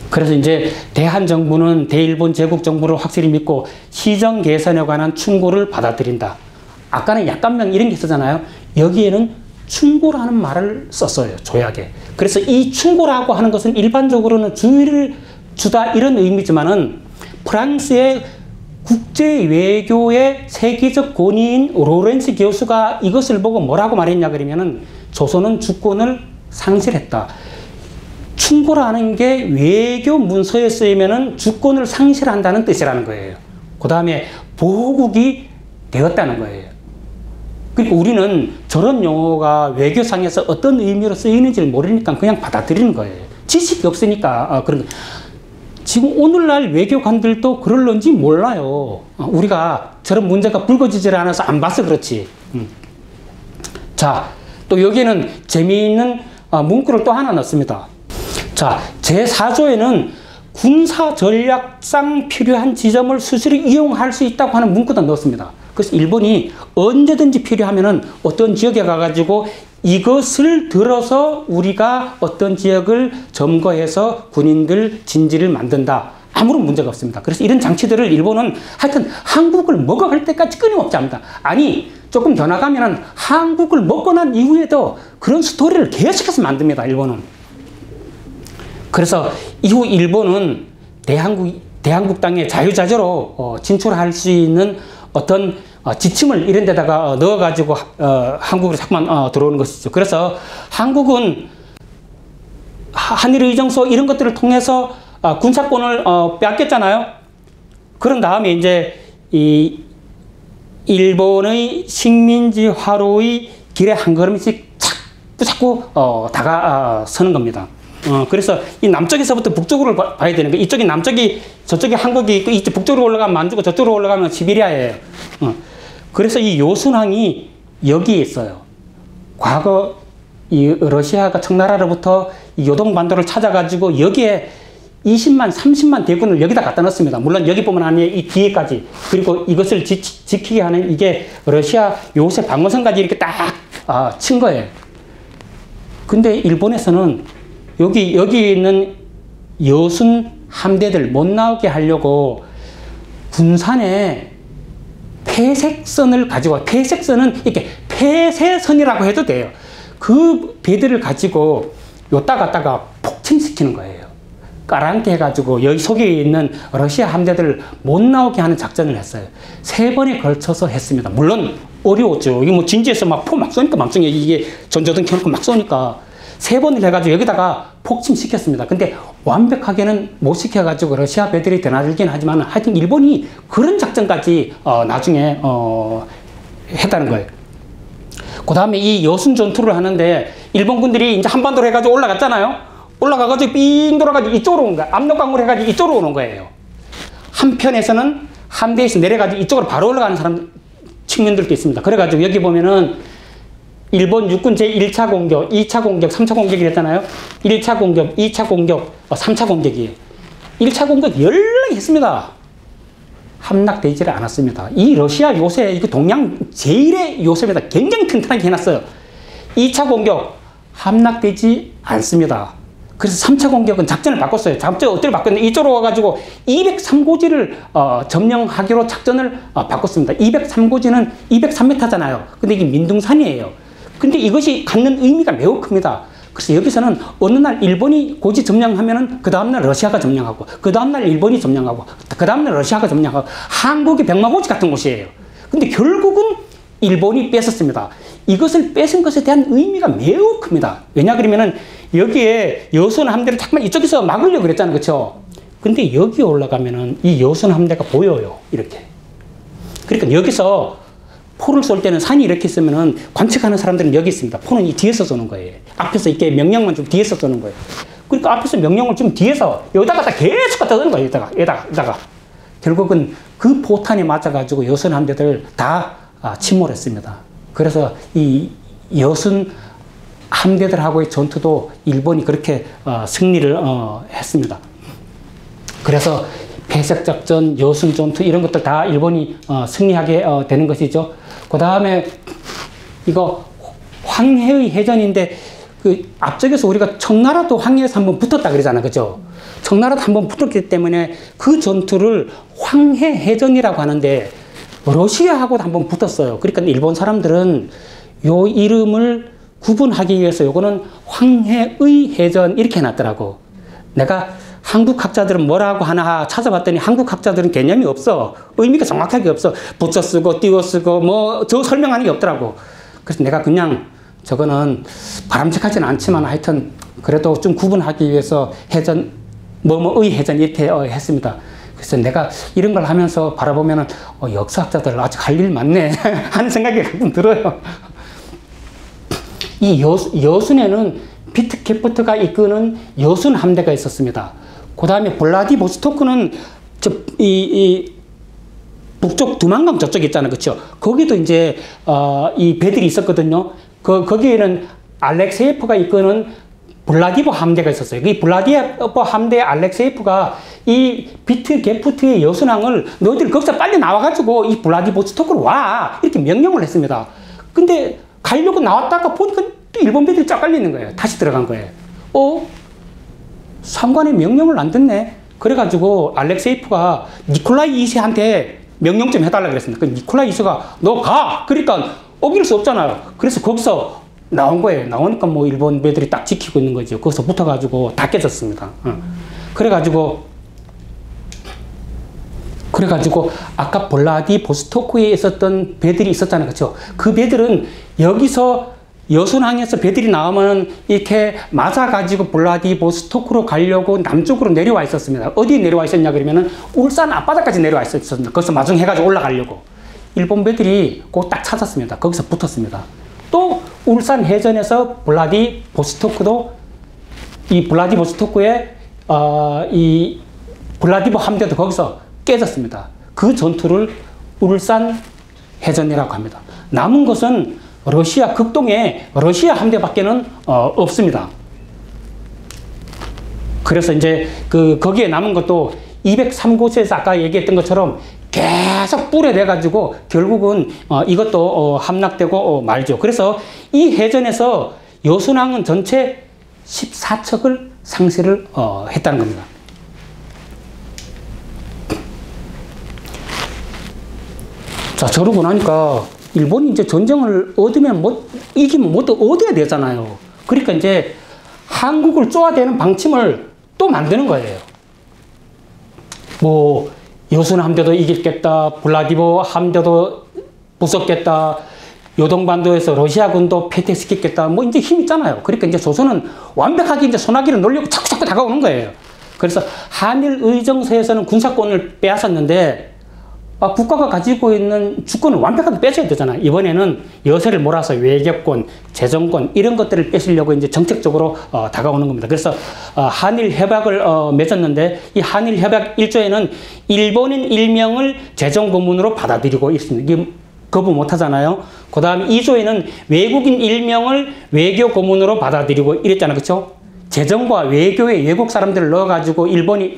그래서 이제 대한정부는 대일본 제국정부를 확실히 믿고 시정 개선에 관한 충고를 받아들인다. 아까는 약간명 이런 게 있었잖아요. 여기에는 충고라는 말을 썼어요. 조약에. 그래서 이 충고라고 하는 것은 일반적으로는 주의를 주다 이런 의미지만은 프랑스의 국제 외교의 세계적 권위인 로렌스 교수가 이것을 보고 뭐라고 말했냐 그러면은 조선은 주권을 상실했다. 충고라는 게 외교 문서에 쓰이면은 주권을 상실한다는 뜻이라는 거예요. 그 다음에 보호국이 되었다는 거예요. 그러니까 우리는 저런 용어가 외교상에서 어떤 의미로 쓰이는지를 모르니까 그냥 받아들이는 거예요. 지식이 없으니까 그런 거. 지금 오늘날 외교관들도 그럴런지 몰라요. 우리가 저런 문제가 불거지질 않아서 안 봐서 그렇지. 자, 또 여기에는 재미있는 문구를 또 하나 넣습니다. 자, 제4조에는 군사 전략상 필요한 지점을 수시로 이용할 수 있다고 하는 문구도 넣었습니다. 그래서 일본이 언제든지 필요하면은 어떤 지역에 가가지고 이것을 들어서 우리가 어떤 지역을 점거해서 군인들 진지를 만든다. 아무런 문제가 없습니다. 그래서 이런 장치들을 일본은 하여튼 한국을 먹어갈 때까지 끊임없이 합니다. 아니, 조금 더 나가면은 한국을 먹고 난 이후에도 그런 스토리를 계속해서 만듭니다. 일본은. 그래서 이후 일본은 대한국 땅에 자유자재로 진출할 수 있는 어떤 지침을 이런 데다가 넣어가지고 한국으로 자꾸만 들어오는 것이죠. 그래서 한국은 한일의정서 이런 것들을 통해서 군사권을 빼앗겼잖아요. 그런 다음에 이제 이 일본의 식민지화로의 길에 한 걸음씩 자꾸 다가서는 겁니다. 그래서 이 남쪽에서부터 북쪽으로 봐야 되는 거예요. 이쪽이 남쪽이, 저쪽이 한국이 있고, 이쪽 북쪽으로 올라가면 만주고, 저쪽으로 올라가면 시베리아예요. 그래서 이 요순항이 여기에 있어요. 과거 이 러시아가 청나라로부터 이 요동반도를 찾아가지고 여기에 20만, 30만 대군을 여기다 갖다 넣습니다. 물론 여기뿐만 아니라 이 뒤에까지. 그리고 이것을 지키게 하는 이게 러시아 요새 방어선까지 이렇게 딱 친 거예요. 근데 일본에서는 여기 있는 여순 함대들 못 나오게 하려고 군산에 폐색선을 가지고, 폐색선은 이렇게 폐쇄선이라고 해도 돼요. 그 배들을 가지고 요따 갔다가 폭침시키는 거예요. 까랑게 해가지고 여기 속에 있는 러시아 함대들을 못 나오게 하는 작전을 했어요. 3번에 걸쳐서 했습니다. 물론 어려웠죠. 이게 뭐 진지에서 막 포 막 쏘니까 망청해. 이게 전조등 켜놓고 막 쏘니까 3번을 해가지고 여기다가 폭침시켰습니다. 근데 완벽하게는 못 시켜가지고 러시아 배들이 드나들긴 하지만 하여튼 일본이 그런 작전까지 나중에 했다는 거예요. 그 다음에 이 여순 전투를 하는데 일본 군들이 이제 한반도로 해가지고 올라갔잖아요. 올라가가지고 삥 돌아가지고 이쪽으로 온 거야. 압록강으로 해가지고 이쪽으로 오는 거예요. 한편에서는 함대에서 내려가지고 이쪽으로 바로 올라가는 사람 측면들도 있습니다. 그래가지고 여기 보면은 일본 육군 제1차 공격, 2차 공격, 3차 공격이 됐잖아요. 1차 공격, 2차 공격, 3차 공격이에요. 1차 공격 연락이 했습니다. 함락되지를 않았습니다. 이 러시아 요새, 이거 동양 제1의 요새입니다. 굉장히 튼튼하게 해놨어요. 2차 공격, 함락되지 않습니다. 그래서 3차 공격은 작전을 바꿨어요. 작전을 어떻게 바꿨는데 이쪽으로 와가지고 203고지를 점령하기로 작전을 바꿨습니다. 203고지는 203m잖아요. 근데 이게 민둥산이에요. 근데 이것이 갖는 의미가 매우 큽니다. 그래서 여기서는 어느 날 일본이 고지 점령하면은 그 다음날 러시아가 점령하고, 그 다음날 일본이 점령하고, 그 다음날 러시아가 점령하고, 한국의 백마고지 같은 곳이에요. 근데 결국은 일본이 뺏었습니다. 이것을 뺏은 것에 대한 의미가 매우 큽니다. 왜냐 그러면은 여기에 여순 함대를 잠깐만 이쪽에서 막으려고 그랬잖아요. 그렇죠? 근데 여기 올라가면은 이 여순 함대가 보여요. 이렇게. 그러니까 여기서 포를 쏠 때는 산이 이렇게 있으면은 관측하는 사람들은 여기 있습니다. 포는 이 뒤에서 쏘는 거예요. 앞에서 이렇게 명령만 좀 뒤에서 쏘는 거예요. 그러니까 앞에서 명령을 좀 뒤에서 여기다가 계속 갖다 쏘는 거예요. 여기다가. 결국은 그 포탄에 맞아가지고 여순 함대들 다 침몰했습니다. 그래서 이 여순 함대들하고의 전투도 일본이 그렇게 승리를 했습니다. 그래서 패색작전, 여순전투 이런 것들 다 일본이 승리하게 되는 것이죠. 그 다음에 이거 황해의 해전인데 그 앞쪽에서 우리가 청나라도 황해에서 한번 붙었다 그러잖아, 그죠? 청나라도 한번 붙었기 때문에 그 전투를 황해해전이라고 하는데 러시아하고도 한번 붙었어요. 그러니까 일본 사람들은 요 이름을 구분하기 위해서 요거는 황해의 해전 이렇게 해놨더라고. 내가 한국 학자들은 뭐라고 하나 찾아봤더니 한국 학자들은 개념이 없어. 의미가 정확하게 없어. 붙여 쓰고 띄워 쓰고 뭐 저 설명하는 게 없더라고. 그래서 내가 그냥 저거는 바람직하지는 않지만 하여튼 그래도 좀 구분하기 위해서 해전 뭐뭐의 해전 이렇게 했습니다. 그래서 내가 이런 걸 하면서 바라보면은 역사학자들 아직 할 일 많네 하는 생각이 가끔 들어요. 이 여순에는 비트케프트가 이끄는 여순 함대가 있었습니다. 그 다음에 블라디보스토크는 북쪽 두만강 저쪽에 있잖아요, 그렇죠? 거기도 이제 이 배들이 있었거든요. 거기에는 알렉세예프가 이끄는 블라디보 함대가 있었어요. 이 블라디보 함대 알렉세예프가 이 비트게프트의 여순항을 너희들 거기서 빨리 나와가지고 이 블라디보스토크로 와 이렇게 명령을 했습니다. 근데 가려고 나왔다가 보니까 또 일본 배들이 쫙 깔리는 거예요. 다시 들어간 거예요. 상관의 명령을 안 듣네. 그래가지고 알렉세이프가 니콜라이 2세한테 명령 좀 해달라 그랬습니다. 그 니콜라이 2세가 너 가! 그러니까 어길 수 없잖아요. 그래서 거기서 나온 거예요. 나오니까 뭐 일본 배들이 딱 지키고 있는 거죠. 거기서 붙어가지고 다 깨졌습니다. 그래가지고 아까 블라디보스토크에 있었던 배들이 있었잖아요. 그렇죠? 그 배들은 여기서 여순항에서 배들이 나오면 이렇게 맞아가지고 블라디보스토크로 가려고 남쪽으로 내려와 있었습니다. 어디에 내려와 있었냐 그러면은 울산 앞바다까지 내려와 있었습니다. 거기서 마중해가지고 올라가려고. 일본 배들이 꼭 딱 찾았습니다. 거기서 붙었습니다. 또 울산 해전에서 블라디보스토크도 이 블라디보스토크에 이 블라디보 함대도 거기서 깨졌습니다. 그 전투를 울산 해전이라고 합니다. 남은 것은 러시아 극동에 러시아 함대밖에는 없습니다. 그래서 이제 거기에 남은 것도 203곳에서 아까 얘기했던 것처럼 계속 뿌려내가지고 결국은 이것도 함락되고 말죠. 그래서 이 해전에서 여순항은 전체 14척을 상세를 했다는 겁니다. 자, 저러고 나니까 일본이 이제 전쟁을 이기면 못 얻어야 되잖아요. 그러니까 이제 한국을 쪼아대는 방침을 또 만드는 거예요. 뭐, 여순 함대도 이겼겠다. 블라디보 함대도 부쉈겠다. 요동반도에서 러시아군도 패퇴시켰겠다. 뭐 이제 힘 있잖아요. 그러니까 이제 조선은 완벽하게 이제 소나기를 놀려고 자꾸 다가오는 거예요. 그래서 한일 의정서에서는 군사권을 빼앗았는데 국가가 가지고 있는 주권을 완벽하게 뺏어야 되잖아요. 이번에는 여세를 몰아서 외교권, 재정권 이런 것들을 뺏으려고 이제 정책적으로 다가오는 겁니다. 그래서 한일 협약을 맺었는데 이 한일 협약 1조에는 일본인 1명을 재정 고문으로 받아들이고 있습니다. 이게 거부 못 하잖아요. 그 다음에 2조에는 외국인 1명을 외교 고문으로 받아들이고 이랬잖아요. 그렇죠? 재정과 외교에 외국 사람들을 넣어가지고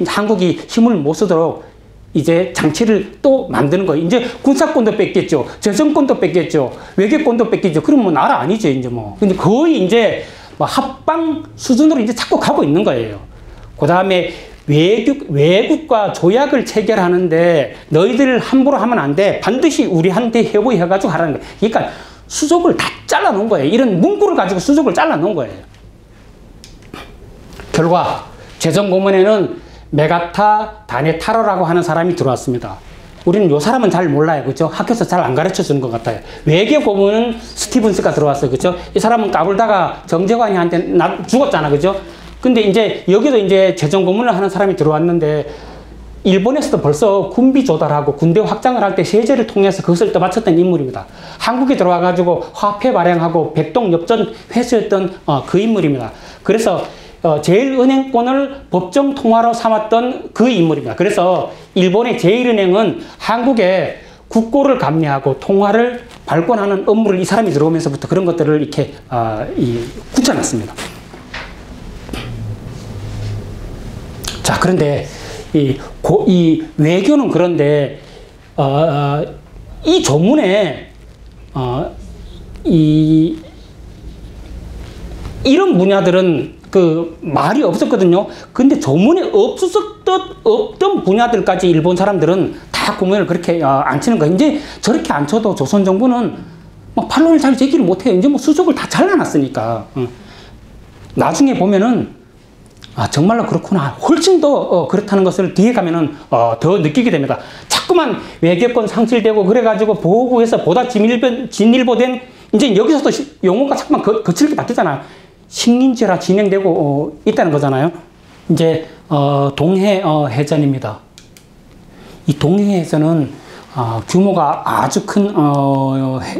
한국이 힘을 못 쓰도록 이제 장치를 또 만드는 거예요. 이제 군사권도 뺏겠죠. 재정권도 뺏겠죠. 외교권도 뺏겠죠. 그럼 뭐 나라 아니죠, 이제 뭐. 근데 거의 이제 뭐 합방 수준으로 이제 자꾸 가고 있는 거예요. 그 다음에 외국과 조약을 체결하는데 너희들 함부로 하면 안 돼. 반드시 우리한테 협의해가지고 하라는 거예요. 그러니까 수족을 다 잘라놓은 거예요. 이런 문구를 가지고 수족을 잘라놓은 거예요. 결과 재정고문에는 메가타 다네타로라고 하는 사람이 들어왔습니다. 우리는 요 사람은 잘 몰라요. 그죠? 학교에서 잘 안 가르쳐 주는 것 같아요. 외교 고문은 스티븐스가 들어왔어요. 그죠? 이 사람은 까불다가 정재관이한테 죽었잖아. 그죠? 근데 이제 여기도 이제 재정 고문을 하는 사람이 들어왔는데 일본에서도 벌써 군비 조달하고 군대 확장을 할 때 세제를 통해서 그것을 떠받쳤던 인물입니다. 한국에 들어와가지고 화폐 발행하고 백동엽전 회수했던 그 인물입니다. 그래서 제일은행권을 법정 통화로 삼았던 그 인물입니다. 그래서 일본의 제일은행은 한국에 국고를 감리하고 통화를 발권하는 업무를 이 사람이 들어오면서부터 그런 것들을 이렇게 굳혀놨습니다. 자, 그런데 이 외교는 그런데 이 조문에 이런 분야들은 그 말이 없었거든요. 근데 조문에 없던 분야들까지 일본 사람들은 다 구멍을 그렇게 안 치는 거예요. 이제 저렇게 안 쳐도 조선 정부는 뭐 반론을 잘 제기를 못해요. 이제 뭐 수족을 다 잘라놨으니까. 나중에 보면은 정말로 그렇구나. 훨씬 더 그렇다는 것을 뒤에 가면은 더 느끼게 됩니다. 자꾸만 외교권 상실되고 그래가지고 보호구에서 보다 진일보된 이제 여기서도 용어가 자꾸만 거칠게 바뀌잖아요. 식민지라 진행되고 있다는 거잖아요. 이제 동해 해전입니다. 이 동해 해전은 규모가 아주 큰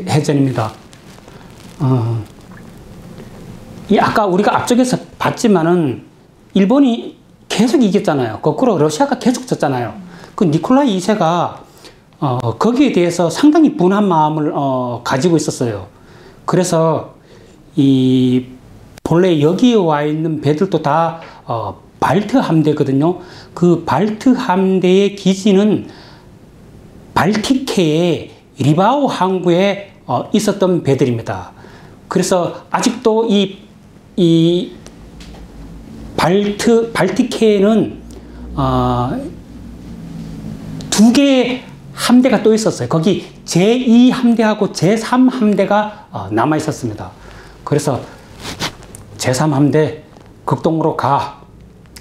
해전입니다. 아까 우리가 앞쪽에서 봤지만은 일본이 계속 이겼잖아요. 거꾸로 러시아가 계속 졌잖아요. 그 니콜라이 2세가 거기에 대해서 상당히 분한 마음을 가지고 있었어요. 그래서 본래 여기에 와 있는 배들도 다 발트 함대거든요. 그 발트 함대의 기지는 발티크의 리바우 항구에 있었던 배들입니다. 그래서 아직도 이 발티크에는 두 개의 함대가 또 있었어요. 거기 제2함대하고 제3함대가 남아 있었습니다. 그래서 제3함대 극동으로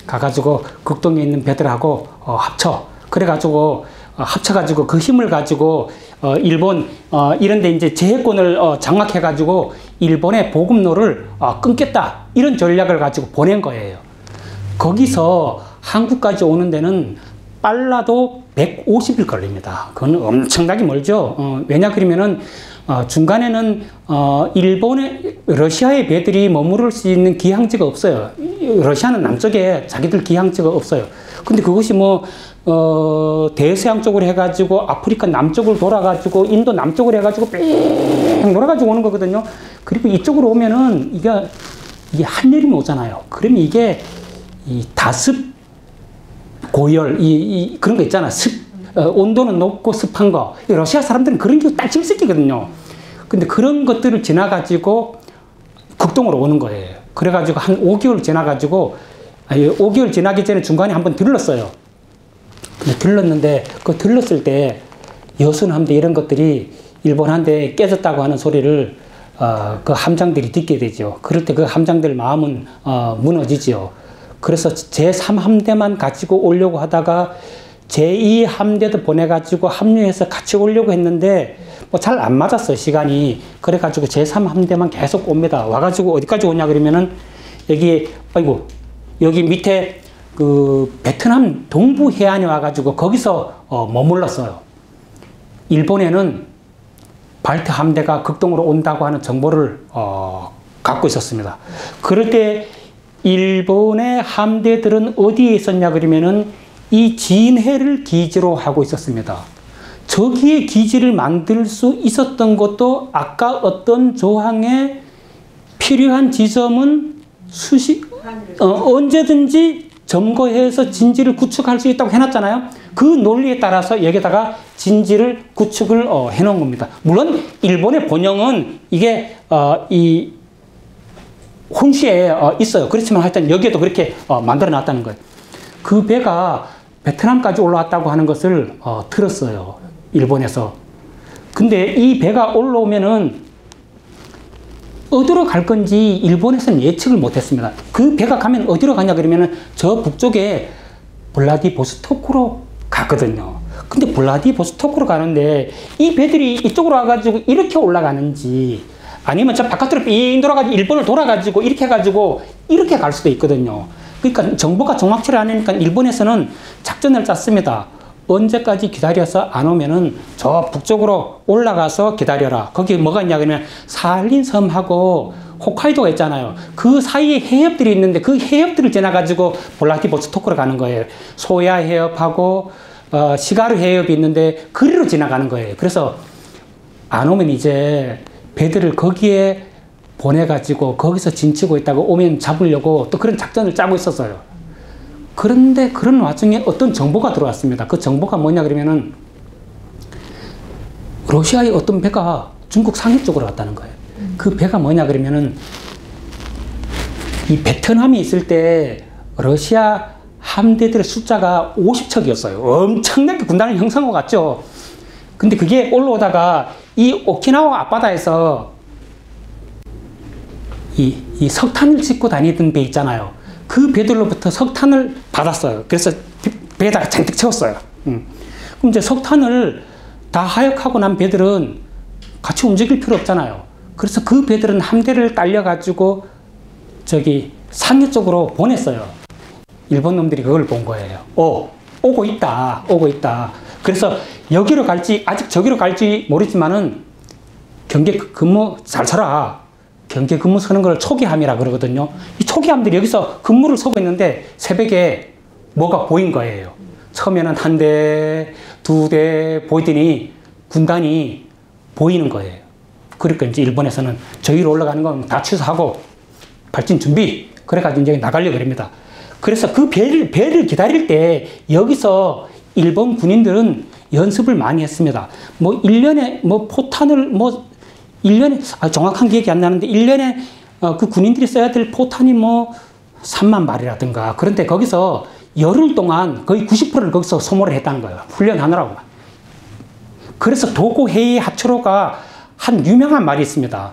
가가지고 극동에 있는 배들하고 합쳐. 그래가지고 합쳐가지고 그 힘을 가지고 일본 이런데 이제 제해권을 장악해가지고 일본의 보급로를 끊겠다. 이런 전략을 가지고 보낸 거예요. 거기서 한국까지 오는 데는 빨라도 150일 걸립니다. 그건 엄청나게 멀죠. 왜냐 그러면은 중간에는 러시아의 배들이 머무를 수 있는 기항지가 없어요. 러시아는 남쪽에 자기들 기항지가 없어요. 근데 그것이 뭐 대서양 쪽으로 해가지고 아프리카 남쪽을 돌아가지고 인도 남쪽으로 해가지고 뺑 돌아가지고 오는 거거든요. 그리고 이쪽으로 오면은 이게 한여름이 오잖아요. 그러면 이게 이 다습 고열 그런 거 있잖아. 온도는 높고 습한 거. 러시아 사람들은 그런 게 딱 질색이거든요. 근데 그런 것들을 지나가지고 극동으로 오는 거예요. 그래가지고 한 5개월 지나가지고 5개월 지나기 전에 중간에 한번 들렀어요. 근데 들렀는데 그 들렀을 때 여순 함대 이런 것들이 일본 함대에 깨졌다고 하는 소리를 그 함장들이 듣게 되죠. 그럴 때 그 함장들 마음은 무너지죠. 그래서 제3함대만 가지고 오려고 하다가 제2함대도 보내가지고 합류해서 같이 오려고 했는데 뭐 잘 안 맞았어요, 시간이. 그래가지고 제3함대만 계속 옵니다. 와가지고 어디까지 오냐 그러면은 여기 밑에 그 베트남 동부 해안에 와가지고 거기서 머물렀어요. 일본에는 발트 함대가 극동으로 온다고 하는 정보를 갖고 있었습니다. 그럴 때 일본의 함대들은 어디에 있었냐 그러면은 이 진해를 기지로 하고 있었습니다. 저기에 기지를 만들 수 있었던 것도 아까 어떤 조항에 필요한 지점은 언제든지 점거해서 진지를 구축할 수 있다고 해놨잖아요. 그 논리에 따라서 여기다가 진지를 구축을 해놓은 겁니다. 물론 일본의 본영은 이게 이 혼시에 있어요. 그렇지만 하여튼 여기에도 그렇게 만들어 놨다는 거예요. 그 배가 베트남까지 올라왔다고 하는 것을 들었어요. 일본에서. 근데 이 배가 올라오면은 어디로 갈 건지 일본에서는 예측을 못했습니다. 그 배가 가면 어디로 가냐 그러면은 저 북쪽에 블라디보스토크로 가거든요. 근데 블라디보스토크로 가는데 이 배들이 이쪽으로 와가지고 이렇게 올라가는지 아니면 저 바깥으로 삥 돌아가지고 일본을 돌아가지고 이렇게 해가지고 이렇게 갈 수도 있거든요. 그러니까 정보가 정확치를 않으니까 일본에서는 작전을 짰습니다. 언제까지 기다려서 안 오면은 저 북쪽으로 올라가서 기다려라. 거기 뭐가 있냐 그러면 사할린섬하고 홋카이도가 있잖아요. 그 사이에 해협들이 있는데 그 해협들을 지나가지고 블라디보스토크로 가는 거예요. 소야 해협하고 시가르 해협이 있는데 그리로 지나가는 거예요. 그래서 안 오면 이제 배들을 거기에 보내가지고 거기서 진치고 있다가 오면 잡으려고 또 그런 작전을 짜고 있었어요. 그런데 그런 와중에 어떤 정보가 들어왔습니다. 그 정보가 뭐냐 그러면은 러시아의 어떤 배가 중국 상해 쪽으로 왔다는 거예요. 그 배가 뭐냐 그러면은 이 베트남이 있을 때 러시아 함대들의 숫자가 50척이었어요. 엄청나게 군단을 형성하고 갔죠. 근데 그게 올라오다가 이 오키나와 앞바다에서 이 석탄을 싣고 다니던 배 있잖아요. 그 배들로부터 석탄을 받았어요. 그래서 배에다가 잔뜩 채웠어요. 그럼 이제 석탄을 다 하역하고 난 배들은 같이 움직일 필요 없잖아요. 그래서 그 배들은 함대를 딸려가지고 저기 상해 쪽으로 보냈어요. 일본 놈들이 그걸 본 거예요. 오고 있다. 오고 있다. 그래서 여기로 갈지, 아직 저기로 갈지 모르지만은 경계 근무 잘 서라. 경계 근무 서는 걸 초기함이라 그러거든요. 이 초기함들이 여기서 근무를 서고 있는데 새벽에 뭐가 보인 거예요. 처음에는 한 대, 두 대 보이더니 군단이 보이는 거예요. 그러니까 이제 일본에서는 저 위로 올라가는 건 다 취소하고 발진 준비. 그래가지고 이제 나가려고 합니다. 그래서 그 배를 기다릴 때 여기서 일본 군인들은 연습을 많이 했습니다. 뭐 1년에 뭐 포탄을 뭐 1년에 정확한 기억이 안 나는데 1년에 그 군인들이 써야 될 포탄이 뭐 3만 발이라든가. 그런데 거기서 열흘 동안 거의 90%를 거기서 소모를 했다는 거예요. 훈련하느라고. 그래서 도고헤이 하츠로가 한 유명한 말이 있습니다.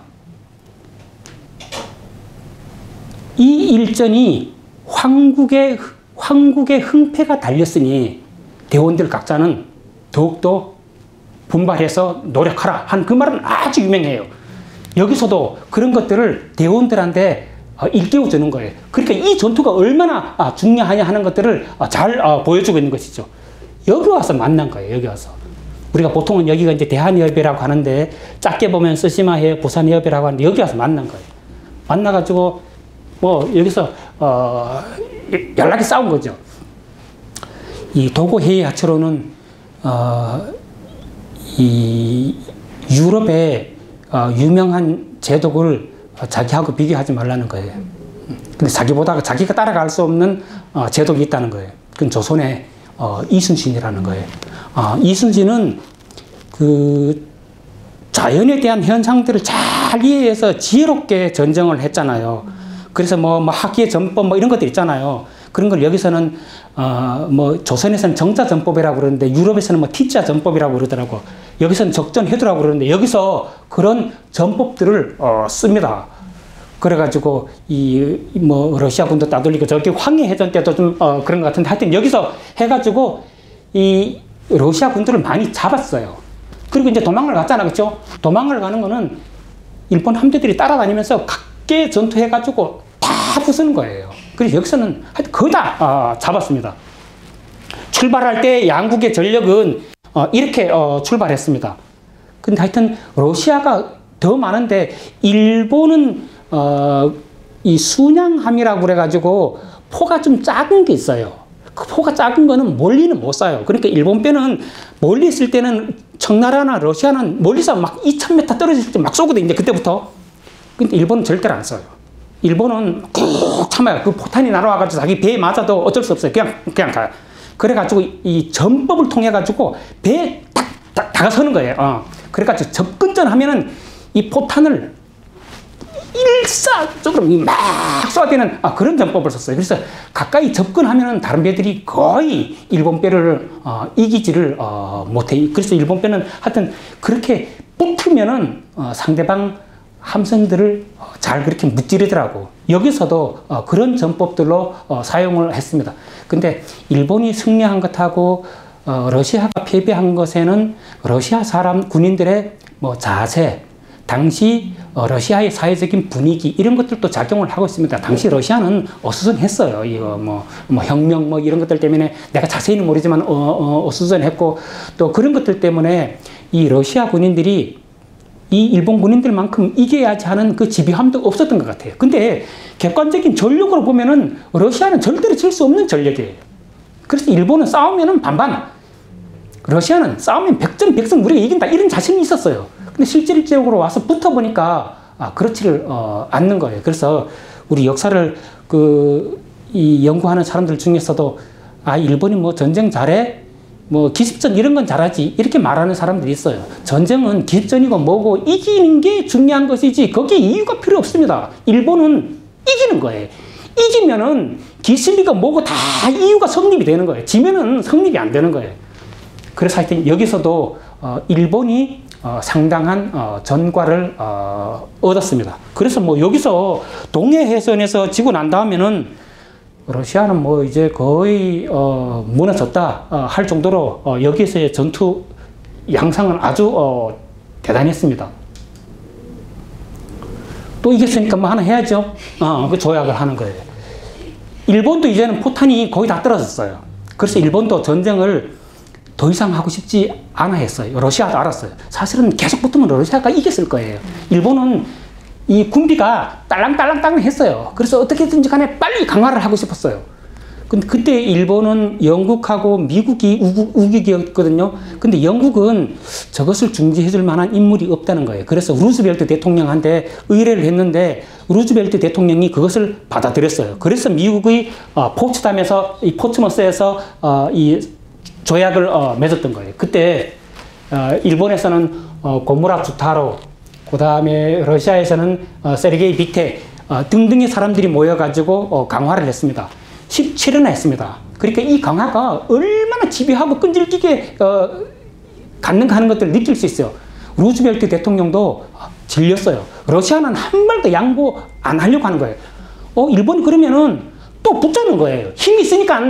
이 일전이 황국의 흥패가 달렸으니 대원들 각자는 더욱더 분발해서 노력하라 한 그 말은 아주 유명해요. 여기서도 그런 것들을 대원들한테 일깨워 주는 거예요. 그러니까 이 전투가 얼마나 중요하냐 하는 것들을 잘 보여주고 있는 것이죠. 여기 와서 만난 거예요. 여기 와서. 우리가 보통은 여기가 이제 대한해협이라고 하는데 작게 보면 쓰시마해협, 부산해협이라고 하는데 여기 와서 만난 거예요. 만나가지고 뭐 여기서 연락이 싸운 거죠. 이 도고헤이 하츠로는 이 유럽의 유명한 제독을 자기하고 비교하지 말라는 거예요. 근데 자기가 따라갈 수 없는 제독이 있다는 거예요. 그건 조선의 이순신이라는 거예요. 이순신은 그 자연에 대한 현상들을 잘 이해해서 지혜롭게 전쟁을 했잖아요. 그래서 뭐 학기의 전법 뭐 이런 것들 있잖아요. 그런 걸 여기서는 뭐 조선에서는 정자전법이라고 그러는데 유럽에서는 뭐 T자 전법이라고 그러더라고. 여기서는 적전해두라고 그러는데 여기서 그런 전법들을 씁니다. 그래가지고 이 뭐 러시아 군도 따돌리고 저기 황해해전 때도 좀 그런 것 같은데 하여튼 여기서 해가지고 이 러시아 군들을 많이 잡았어요. 그리고 이제 도망을 갔잖아, 그렇죠? 도망을 가는 거는 일본 함대들이 따라다니면서 각계 전투해가지고 다 부수는 거예요. 그래서 여기서는 하여튼 거의 다 잡았습니다. 출발할 때 양국의 전력은 이렇게 출발했습니다. 근데 하여튼 러시아가 더 많은데 일본은 이 순양함이라고 그래가지고 포가 좀 작은 게 있어요. 그 포가 작은 거는 멀리는 못 쏴요. 그러니까 일본 배는 멀리 있을 때는 청나라나 러시아는 멀리서 막 2000m 떨어질 때 막 쏘거든요. 이제 그때부터. 근데 일본은 절대로 안 쏴요. 일본은 꾹 참아요. 그 포탄이 날아와가지고 자기 배에 맞아도 어쩔 수 없어요. 그냥 가요. 그래가지고 이 전법을 통해가지고 배에 딱 다가서는 거예요. 그래가지고 접근전 하면은 이 포탄을 일사적으로 막 쏴야 되는 그런 전법을 썼어요. 그래서 가까이 접근하면은 다른 배들이 거의 일본 배를 이기지를 못해. 그래서 일본 배는 하여튼 그렇게 붙으면은 상대방 함선들을 잘 그렇게 무찌르더라고. 여기서도 그런 전법들로 사용을 했습니다. 근데 일본이 승리한 것하고 러시아가 패배한 것에는 러시아 사람 군인들의 뭐 자세, 당시 러시아의 사회적인 분위기 이런 것들도 작용을 하고 있습니다. 당시 러시아는 어수선했어요. 이거 뭐 혁명 뭐 이런 것들 때문에 내가 자세히는 모르지만 어수선했고 또 그런 것들 때문에 이 러시아 군인들이 이 일본 군인들만큼 이겨야지 하는 그 지비함도 없었던 것 같아요. 근데 객관적인 전력으로 보면은 러시아는 절대로 질 수 없는 전력이에요. 그래서 일본은 싸우면은 반반, 러시아는 싸우면 100전 100승 우리가 이긴다 이런 자신이 있었어요. 근데 실질적으로 와서 붙어보니까 그렇지를 않는 거예요. 그래서 우리 역사를 이 연구하는 사람들 중에서도 일본이 뭐 전쟁 잘해? 뭐 기습전 이런 건 잘하지 이렇게 말하는 사람들이 있어요. 전쟁은 기습전이고 뭐고 이기는 게 중요한 것이지 거기에 이유가 필요 없습니다. 일본은 이기는 거예요. 이기면은 기습이가 뭐고 다 이유가 성립이 되는 거예요. 지면은 성립이 안 되는 거예요. 그래서 하여튼 여기서도 일본이 상당한 전과를 얻었습니다. 그래서 뭐 여기서 동해해전에서 지고 난 다음에는 러시아는 뭐 이제 거의 무너졌다 할 정도로 여기서의 전투 양상은 아주 대단했습니다. 또 이겼으니까 뭐 하나 해야죠. 그 조약을 하는 거예요. 일본도 이제는 포탄이 거의 다 떨어졌어요. 그래서 일본도 전쟁을 더 이상 하고 싶지 않아 했어요. 러시아도 알았어요. 사실은 계속 붙으면 러시아가 이겼을 거예요. 일본은 이 군비가 딸랑딸랑 했어요. 그래서 어떻게든지 간에 빨리 강화를 하고 싶었어요. 근데 그때 일본은 영국하고 미국이 우국이었거든요. 근데 영국은 저것을 중지해 줄 만한 인물이 없다는 거예요. 그래서 루즈벨트 대통령한테 의뢰를 했는데 루즈벨트 대통령이 그것을 받아들였어요. 그래서 미국의 포츠담에서 이 포츠머스에서 이 조약을 맺었던 거예요. 그때 일본에서는 고무라 주타로, 그 다음에 러시아에서는 세르게이 빅테 등등의 사람들이 모여가지고 강화를 했습니다. 17회나 했습니다. 그러니까 이 강화가 얼마나 집요하고 끈질기게 갖는가 하는 것들을 느낄 수 있어요. 루즈벨트 대통령도 질렸어요. 러시아는 한 발도 양보 안 하려고 하는 거예요. 일본이 그러면은 또 붙자는 거예요. 힘이 있으니까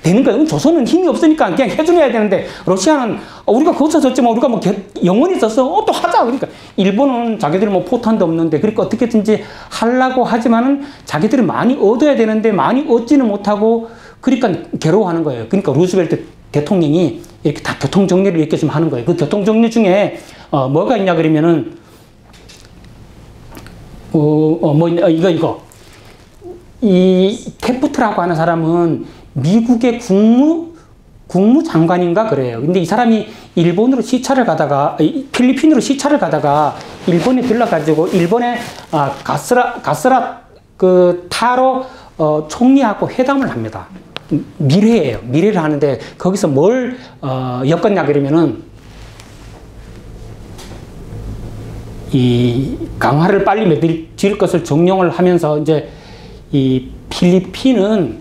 되는 거예요. 조선은 힘이 없으니까 그냥 해줘야 되는데 러시아는 우리가 거쳐졌지만 우리가 뭐 영원히 있어서 또 하자. 그러니까 일본은 자기들 뭐 포탄도 없는데 그러니까 어떻게든지 하려고 하지만은 자기들이 많이 얻어야 되는데 많이 얻지는 못하고 그러니까 괴로워하는 거예요. 그러니까 루즈벨트 대통령이 이렇게 다 교통 정리를 이렇게 좀 하는 거예요. 그 교통 정리 중에 뭐가 있냐 그러면은 이거 이 테프트라고 하는 사람은 미국의 국무장관인가 그래요. 근데 이 사람이 일본으로 시차를 가다가 필리핀으로 시차를 가다가 일본에 들러가지고 일본의 가스라 그 타로 총리하고 회담을 합니다. 미래예요. 미래를 하는데 거기서 뭘 엮었냐 그러면은 이 강화를 빨리 맺을 것을 정령을 하면서 이제 이 필리핀은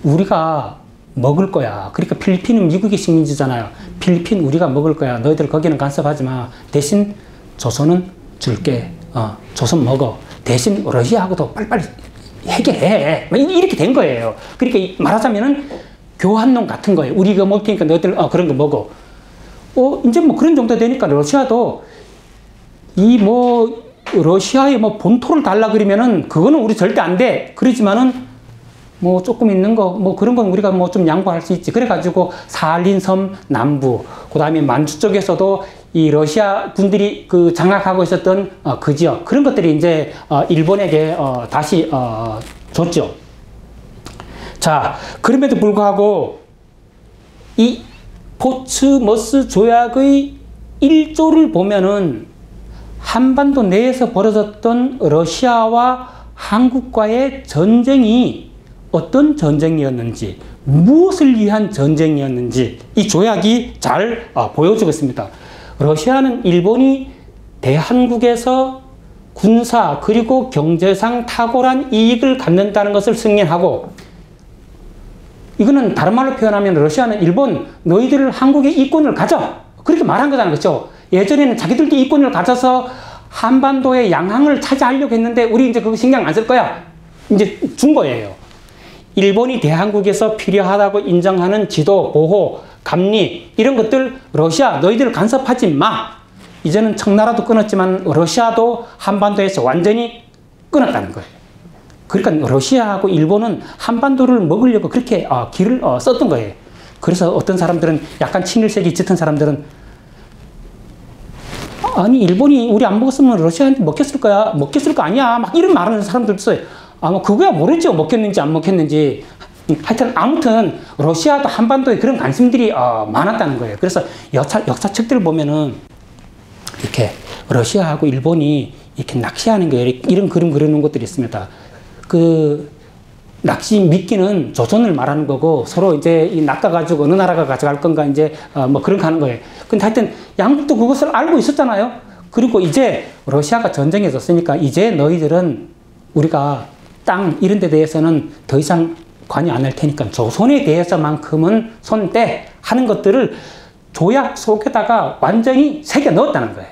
우리가 먹을 거야. 그러니까 필리핀은 미국의 식민지잖아요. 필리핀 우리가 먹을 거야. 너희들 거기는 간섭하지 마. 대신 조선은 줄게. 조선 먹어. 대신 러시아하고도 빨리빨리 해결해. 이렇게 된 거예요. 그러니까 말하자면은 교환론 같은 거예요. 우리가 먹을 테니까 너희들 그런 거 먹어. 이제 뭐 그런 정도 되니까 러시아도 러시아의 본토를 달라 그러면은 그거는 우리 절대 안 돼. 그러지만은 뭐 조금 있는 거 그런 건 우리가 뭐 좀 양보할 수 있지. 그래가지고 사할린섬 남부, 그 다음에 만주 쪽에서도 이 러시아 군들이 장악하고 있었던 그 지역, 그런 것들이 이제 일본에게 다시 줬죠. 자, 그럼에도 불구하고 이 포츠머스 조약의 1조를 보면은 한반도 내에서 벌어졌던 러시아와 한국과의 전쟁이 어떤 전쟁이었는지, 무엇을 위한 전쟁이었는지 이 조약이 잘 보여주고 있습니다. 러시아는 일본이 대한국에서 군사 그리고 경제상 탁월한 이익을 갖는다는 것을 승인하고, 이거는 다른 말로 표현하면 러시아는 일본 너희들 한국의 이권을 가져, 그렇게 말한 거잖아요. 그렇죠? 예전에는 자기들도 이권을 가져서 한반도의 양항을 차지하려고 했는데 우리 이제 그거 신경 안 쓸 거야. 이제 준 거예요. 일본이 대한국에서 필요하다고 인정하는 지도, 보호, 감리 이런 것들 러시아 너희들 간섭하지 마. 이제는 청나라도 끊었지만 러시아도 한반도에서 완전히 끊었다는 거예요. 그러니까 러시아하고 일본은 한반도를 먹으려고 그렇게 길을 썼던 거예요. 그래서 어떤 사람들은 약간 친일색이 짙은 사람들은 아니 일본이 우리 안 먹었으면 러시아한테 먹혔을 거야. 먹혔을 거 아니야. 막 이런 말하는 사람들도 있어요. 뭐 그거야 모르죠. 먹혔는지 안 먹혔는지. 하여튼 아무튼 러시아도 한반도에 그런 관심들이 많았다는 거예요. 그래서 역사책들을 보면은 이렇게 러시아하고 일본이 이렇게 낚시하는 게 이런 그림 그려놓은 것들이 있습니다. 그 낚시 미끼는 조선을 말하는 거고 서로 이제 이 낚아가지고 어느 나라가 가져갈 건가 이제 뭐 그런 거 하는 거예요. 근데 하여튼 양국도 그것을 알고 있었잖아요. 그리고 이제 러시아가 전쟁에 졌으니까 이제 너희들은 우리가 땅 이런 데 대해서는 더 이상 관여 안 할 테니까 조선에 대해서만큼은 손 떼 하는 것들을 조약 속에다가 완전히 새겨 넣었다는 거예요.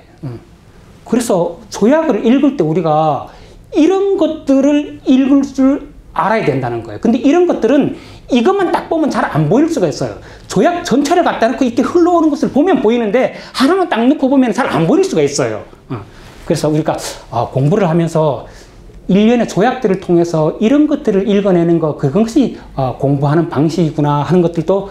그래서 조약을 읽을 때 우리가 이런 것들을 읽을 줄 알아야 된다는 거예요. 근데 이런 것들은 이것만 딱 보면 잘 안 보일 수가 있어요. 조약 전체를 갖다 놓고 이렇게 흘러오는 것을 보면 보이는데 하나만 딱 놓고 보면 잘 안 보일 수가 있어요. 그래서 우리가 공부를 하면서 일련의 조약들을 통해서 이런 것들을 읽어내는 거, 그것이 공부하는 방식이구나 하는 것들도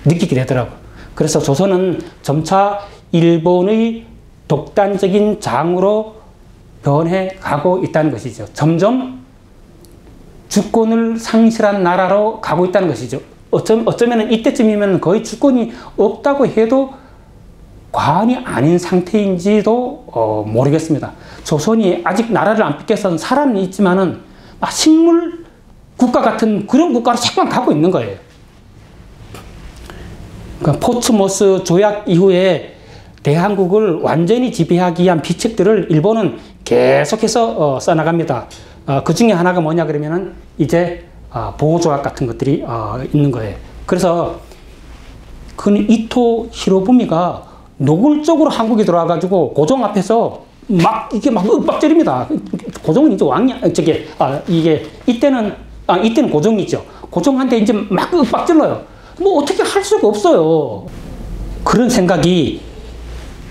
느끼게 되더라고요. 그래서 조선은 점차 일본의 독단적인 장으로 변해가고 있다는 것이죠. 점점 주권을 상실한 나라로 가고 있다는 것이죠. 어쩌면 이때쯤이면 거의 주권이 없다고 해도 과언이 아닌 상태인지도 모르겠습니다. 조선이 아직 나라를 안 뺏겨서는 살아는 있지만은 식물 국가 같은 그런 국가로 자꾸만 가고 있는 거예요. 그러니까 포츠모스 조약 이후에 대한국을 완전히 지배하기 위한 비책들을 일본은 계속해서 써나갑니다. 그 중에 하나가 뭐냐 그러면은 이제 보호조약 같은 것들이 있는 거예요. 그래서 그 이토 히로부미가 노골적으로 한국에 들어와가지고 고종 앞에서 이게 막 윽박지릅니다. 고종은 이제 이게 이때는 고종이죠. 고종한테 이제 막 윽박질러요. 뭐 어떻게 할 수가 없어요. 그런 생각이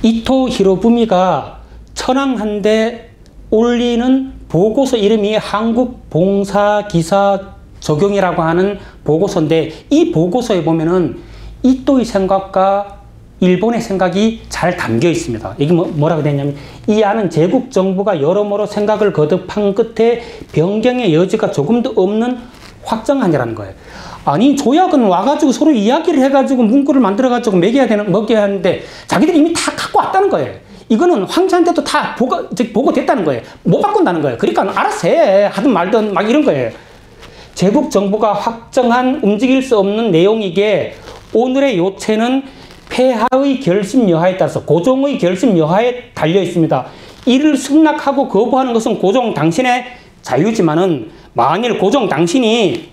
이토 히로부미가 천황한데 올리는 보고서 이름이 한국 봉사기사 적용이라고 하는 보고서인데 이 보고서에 보면은 이토의 생각과 일본의 생각이 잘 담겨 있습니다. 이게 뭐라고 되냐면 이 안은 제국 정부가 여러모로 생각을 거듭한 끝에 변경의 여지가 조금도 없는 확정안이라는 거예요. 아니 조약은 와가지고 서로 이야기를 해가지고 문구를 만들어가지고 먹여야 하는데 자기들이 이미 다 갖고 왔다는 거예요. 이거는 황제한테도 다 보고됐다는 거예요. 못 바꾼다는 거예요. 그러니까 알아서 해 하든 말든 막 이런 거예요. 제국 정부가 확정한 움직일 수 없는 내용이기에 오늘의 요체는 폐하의 결심 여하에 따라서 고종의 결심 여하에 달려 있습니다. 이를 승낙하고 거부하는 것은 고종 당신의 자유지만은 만일 고종 당신이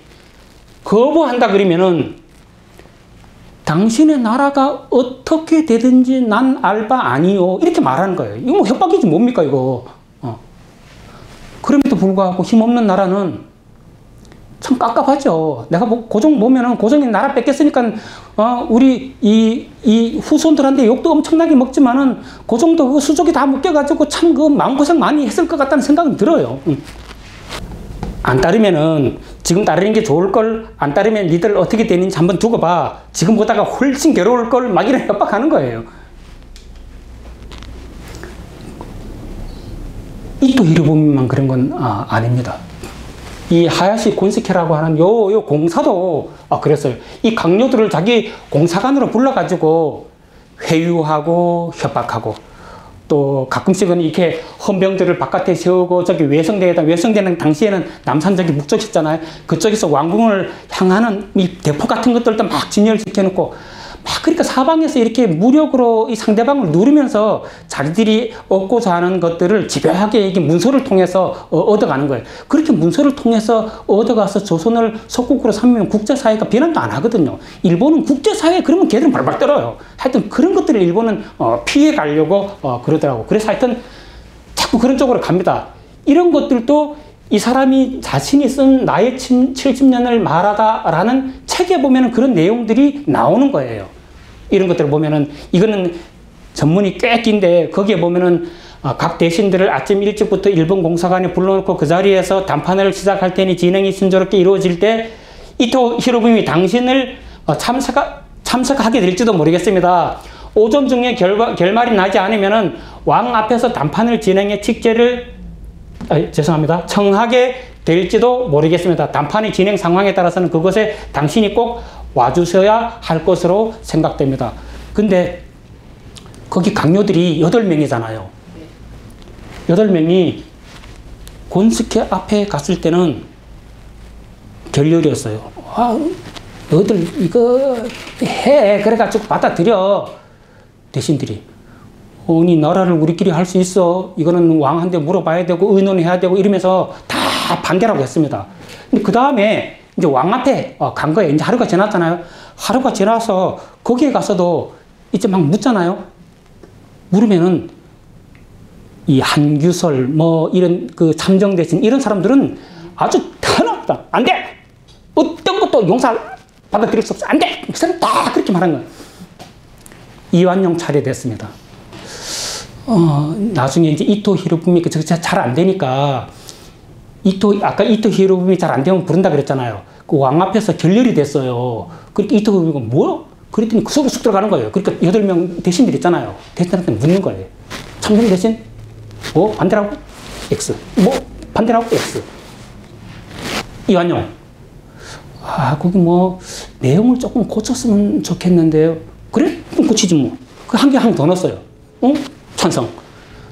거부한다 그러면은 당신의 나라가 어떻게 되든지 난 알 바 아니요 이렇게 말하는 거예요. 이거 뭐 협박이지 뭡니까 이거. 그럼에도 불구하고 힘없는 나라는 참 깝깝하죠. 내가 고종 보면은 고종이 나라 뺏겼으니까 우리 이 후손들한테 욕도 엄청나게 먹지만은 고종도 그 수족이 다 묶여가지고 참 그 마음고생 많이 했을 것 같다는 생각은 들어요. 안 따르면은 지금 따르는 게 좋을 걸, 안 따르면 니들 어떻게 되는지 한번 두고 봐. 지금보다가 훨씬 괴로울 걸 막 이런 협박하는 거예요. 이토 히로부미만 그런 건 아닙니다. 이 하야시 곤스케라고 하는 요 공사도 그랬어요. 이 강요들을 자기 공사관으로 불러가지고 회유하고 협박하고 또 가끔씩은 이렇게 헌병들을 바깥에 세우고 저기 외성대는 당시에는 남산적이 북쪽이었잖아요. 그쪽에서 왕궁을 향하는 이 대포 같은 것들도 막 진열을 시켜놓고 막 그러니까 사방에서 이렇게 무력으로 이 상대방을 누르면서 자기들이 얻고자 하는 것들을 집요하게 이게 문서를 통해서 얻어가는 거예요. 그렇게 문서를 통해서 얻어가서 조선을 속국으로 삼으면 국제사회가 비난도 안 하거든요. 일본은 국제사회 그러면 걔들은 발발 떨어요. 하여튼 그런 것들을 일본은 피해 가려고 그러더라고. 그래서 하여튼 자꾸 그런 쪽으로 갑니다. 이런 것들도 이 사람이 자신이 쓴 나의 70년을 말하다라는 책에 보면은 그런 내용들이 나오는 거예요. 이런 것들을 보면은 이거는 전문이 꽤 긴데 거기에 보면은 각 대신들을 아침 일찍부터 일본 공사관에 불러놓고 그 자리에서 담판을 시작할 테니 진행이 순조롭게 이루어질 때 이토 히로부미 당신을 참석하게 될지도 모르겠습니다. 오전 중에 결말이 나지 않으면은 왕 앞에서 담판을 진행해 청하게 될지도 모르겠습니다. 담판의 진행 상황에 따라서는 그것에 당신이 꼭 와주셔야 할 것으로 생각됩니다. 근데 거기 강요들이 8명이잖아요. 8명이 곤스케 앞에 갔을 때는 결렬이었어요. 아, 너희들 이거 해. 그래가지고 받아들여. 대신들이. 아니, 나라를 우리끼리 할 수 있어. 이거는 왕한테 물어봐야 되고, 의논해야 되고, 이러면서 다 반대라고 했습니다. 근데 그 다음에 이제 왕 앞에 간 거예요. 이제 하루가 지났잖아요. 하루가 지나서 거기에 가서도 이제 막 묻잖아요. 물으면은 이 한규설, 뭐 이런 그 참정대신 이런 사람들은 아주 터널다. 안 돼! 어떤 것도 용서 받아들일 수 없어. 안 돼! 그 사람 다 그렇게 말한 거예요. 이완용 차례됐습니다. 나중에 이제 이토 히로부미 잘 안 되니까 아까 이토 히로부미 잘 안 되면 부른다 그랬잖아요. 그 왕 앞에서 결렬이 됐어요. 그러니까 이토 히로부미가 뭐야? 그랬더니 그 속에 쑥 들어가는 거예요. 그러니까 8명 대신들 있잖아요. 대신들한테 묻는 거예요. 참정 대신? 뭐 반대라고? X. 뭐 반대라고? X. 이완용. 아, 거기 뭐 내용을 조금 고쳤으면 좋겠는데요. 그래? 고치지 뭐. 그 한 개 더 넣었어요. 찬성.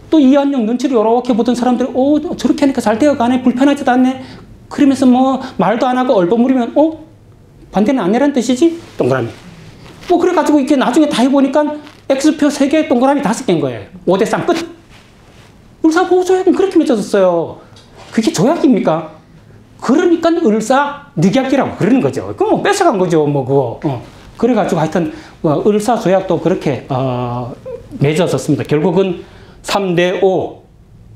또 이완용 눈치를 이렇게 보던 사람들이 저렇게 하니까 잘 되어가네. 불편하지도 않네. 그러면서 뭐 말도 안 하고 얼버무리면 반대는 안 해라는 뜻이지? 동그라미. 뭐 그래가지고 이렇게 나중에 다 해보니까 X표 3개, 동그라미 5개인 거예요. 5대3 끝. 을사보호조약은 그렇게 맺어졌어요. 그게 조약입니까? 그러니까 을사늑약이라고 그러는 거죠. 그럼 뭐 뺏어간 거죠. 뭐 그거. 그래가지고 하여튼 을사조약도 그렇게 맺어졌습니다. 결국은 3대5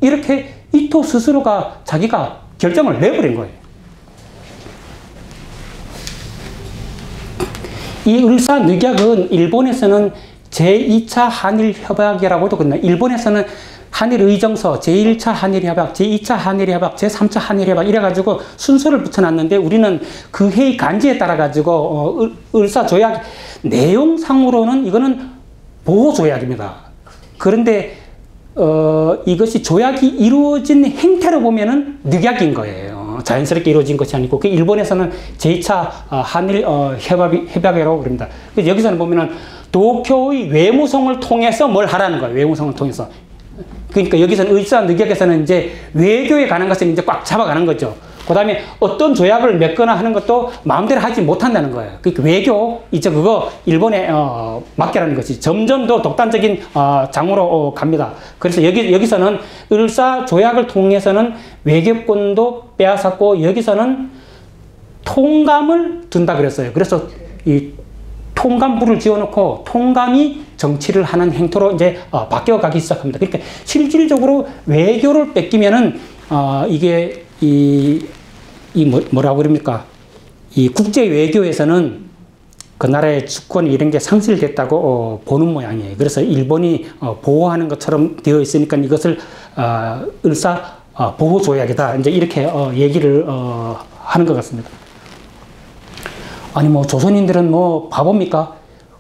이렇게 이토 스스로가 자기가 결정을 내버린 거예요. 이 을사늑약은 일본에서는 제2차 한일협약이라고도 그러나 일본에서는 한일의정서, 제1차 한일협약, 제2차 한일협약, 제3차 한일협약 이래가지고 순서를 붙여놨는데 우리는 그 회의 간지에 따라가지고 을사조약 내용상으로는 이거는 보호조약입니다. 그런데 이것이 조약이 이루어진 행태로 보면은 늑약인 거예요. 자연스럽게 이루어진 것이 아니고 그 일본에서는 제2차 한일 협약이라고 그럽니다. 그래서 여기서는 보면은 도쿄의 외무성을 통해서 뭘 하라는 거예요. 외무성을 통해서. 그러니까 여기서는 을사늑약에서는 이제 외교에 관한 것은 이제 꽉 잡아가는 거죠. 그 다음에 어떤 조약을 맺거나 하는 것도 마음대로 하지 못한다는 거예요. 그러니까 외교, 이제 그거 일본에 맡겨라는 것이 점점 더 독단적인 장으로 갑니다. 그래서 여기서는 을사조약을 통해서는 외교권도 빼앗았고 여기서는 통감을 둔다 그랬어요. 그래서 이 통감부를 지어놓고 통감이 정치를 하는 행태로 이제 바뀌어가기 시작합니다. 그러니까 실질적으로 외교를 뺏기면은 이게 뭐라고 그럽니까? 이 국제 외교에서는 그 나라의 주권 이런 게 상실됐다고 보는 모양이에요. 그래서 일본이 보호하는 것처럼 되어 있으니까 이것을 을사 보호 조약이다. 이제 이렇게 얘기를 하는 것 같습니다. 아니 뭐 조선인들은 뭐 바보입니까?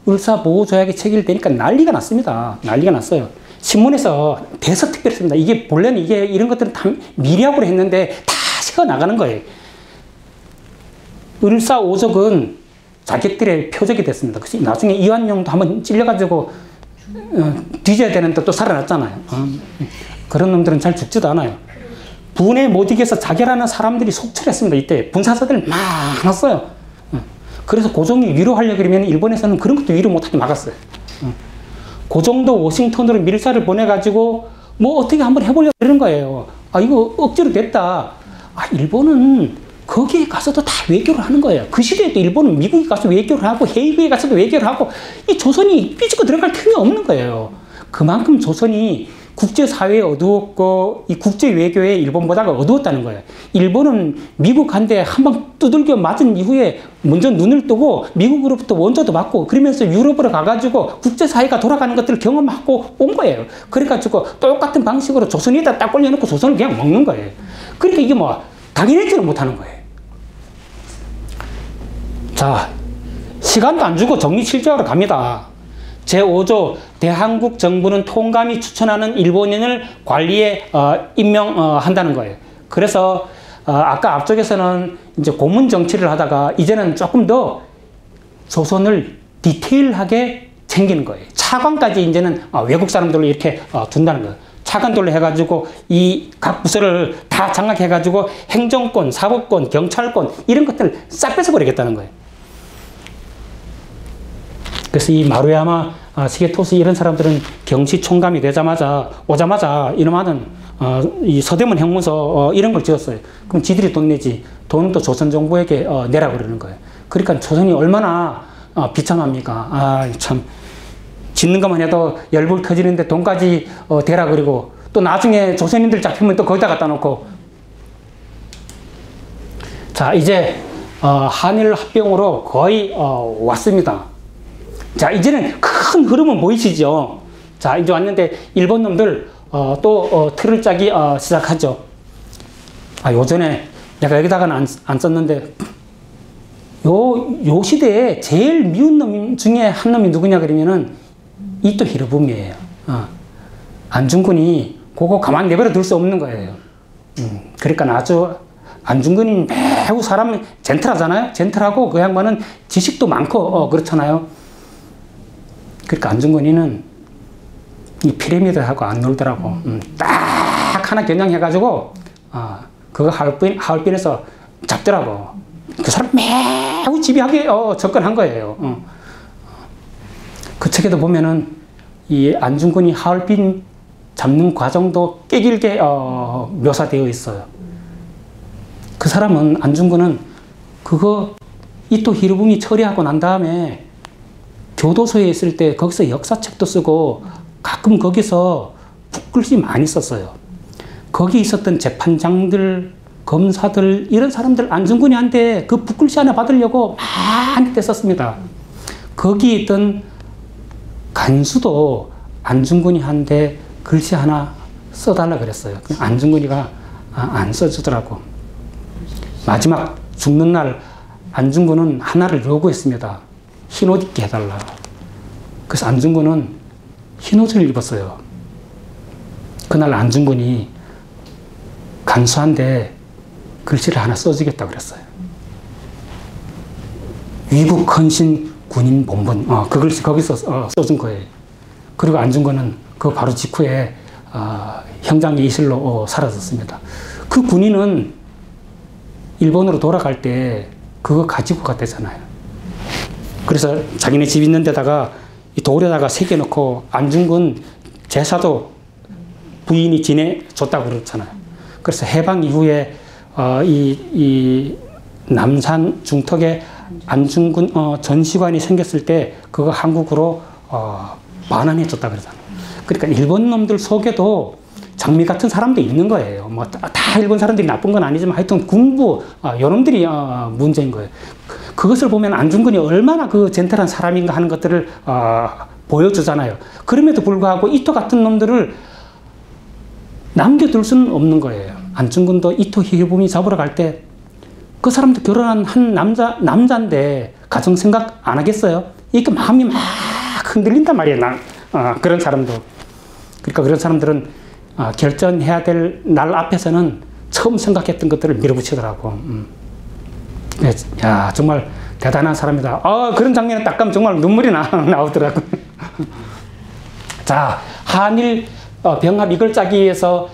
을사보호조약이 체결되니까 난리가 났습니다. 난리가 났어요. 신문에서 대서특별했습니다. 이게 본래는 이게 이런 것들은 다 미리하고 했는데 다 새어 나가는 거예요. 을사오적은 자객들의 표적이 됐습니다. 그래서 나중에 이완용도 한번 찔려가지고 뒤져야 되는데 또 살아났잖아요. 그런 놈들은 잘 죽지도 않아요. 분에 못 이겨서 자결하는 사람들이 속출했습니다. 이때 분사사들 많았어요. 그래서 고종이 위로하려고 그러면 일본에서는 그런 것도 위로 못하게 막았어요. 고종도 워싱턴으로 밀사를 보내가지고 뭐 어떻게 한번 해보려고 그러는 거예요. 이거 억지로 됐다. 일본은 거기에 가서도 다 외교를 하는 거예요. 그 시대에도 일본은 미국에 가서 외교를 하고 해외에 가서도 외교를 하고 이 조선이 삐지고 들어갈 틈이 없는 거예요. 그만큼 조선이 국제사회에 어두웠고 이 국제 외교에 일본보다가 어두웠다는 거예요. 일본은 미국한테 한 방 두들겨 맞은 이후에 먼저 눈을 뜨고 미국으로부터 원조도 받고 그러면서 유럽으로 가가지고 국제사회가 돌아가는 것들을 경험하고 온 거예요. 그래가지고 똑같은 방식으로 조선에다 딱 올려놓고 조선을 그냥 먹는 거예요. 그러니까 이게 뭐 당연하지는 못하는 거예요. 자, 시간도 안 주고 정리실적으로 갑니다. 제5조 대한국 정부는 통감이 추천하는 일본인을 관리에 임명한다는 거예요. 그래서 아까 앞쪽에서는 이제 고문 정치를 하다가 이제는 조금 더 조선을 디테일하게 챙기는 거예요. 차관까지 이제는 외국 사람들로 이렇게 둔다는 거예요. 차관들로 해가지고 이 각 부서를 다 장악해가지고 행정권, 사법권, 경찰권 이런 것들을 싹 뺏어버리겠다는 거예요. 그래서 이 마루야마 시게토시 이런 사람들은 경시 총감이 오자마자 이놈하는 이 서대문 형무소 이런 걸 지었어요. 그럼 지들이 돈 내지. 돈은 또 조선 정부에게 내라고 그러는 거예요. 그러니까 조선이 얼마나 비참합니까? 참 짓는 것만 해도 열불 터지는데 돈까지 대라 그리고 또 나중에 조선인들 잡히면 또 거기다 갖다 놓고. 자, 이제 한일 합병으로 거의 왔습니다. 자, 이제는 큰 흐름은 보이시죠? 자, 이제 왔는데 일본 놈들 또 틀을 짜기 시작하죠. 요전에 내가 여기다가는 안 썼는데 요 시대에 제일 미운 놈 중에 한 놈이 누구냐 그러면은 이토 히로부미예요. 안중근이 그거 가만 내버려 둘 수 없는 거예요. 그러니까 아주 안중근이 매우 사람 젠틀하잖아요. 젠틀하고 그 양반은 지식도 많고 그렇잖아요. 그러니까 안중근이는 이 피라미드하고 안 놀더라고. 딱 하나 겨냥해가지고 그거 하얼빈에서 잡더라고. 그 사람 매우 집요하게 접근한 거예요. 그 책에도 보면은 이 안중근이 하얼빈 잡는 과정도 꽤 길게 묘사되어 있어요. 그 사람은 안중근은 그거 이토 히로부미 처리하고 난 다음에 교도소에 있을 때 거기서 역사책도 쓰고 가끔 거기서 붓글씨 많이 썼어요. 거기 있었던 재판장들, 검사들 이런 사람들 안중근이한테 그 붓글씨 하나 받으려고 많이 떼썼습니다. 거기 있던 간수도 안중근이한테 글씨 하나 써달라 그랬어요. 안중근이가 안 써주더라고. 마지막 죽는 날 안중근은 하나를 요구했습니다. 흰 옷 입게 해달라. 그래서 안중근은 흰 옷을 입었어요. 그날 안중근이 간수한테 글씨를 하나 써주겠다 그랬어요. 위국 헌신 군인 본분. 그 글씨 거기서 써준 거예요. 그리고 안중근은 그 바로 직후에 형장의 이실로 사라졌습니다. 그 군인은 일본으로 돌아갈 때 그거 가지고 갔대잖아요. 그래서 자기네 집 있는 데다가 이 돌에다가 새겨놓고 안중근 제사도 부인이 지내줬다고 그랬잖아요. 그래서 해방 이후에 이 남산 중턱에 안중근 전시관이 생겼을 때 그거 한국으로 반환해줬다 그러잖아요. 그러니까 일본 놈들 속에도 장미 같은 사람도 있는 거예요. 뭐 다 일본 사람들이 나쁜 건 아니지만 하여튼 군부 요놈들이 문제인 거예요. 그것을 보면 안중근이 얼마나 그 젠틀한 사람인가 하는 것들을 보여주잖아요. 그럼에도 불구하고 이토 같은 놈들을 남겨둘 수는 없는 거예요. 안중근도 이토 히로부미 잡으러 갈 때 그 사람도 결혼한 한 남자인데 가정 생각 안 하겠어요? 이렇게 마음이 막 흔들린단 말이에요. 그런 사람도. 그러니까 그런 사람들은 결전해야 될 날 앞에서는 처음 생각했던 것들을 밀어붙이더라고. 야, 정말 대단한 사람이다. 그런 장면에 딱 가면 정말 눈물이 나오더라고. 자, 한일 병합 이걸 짜기 위해서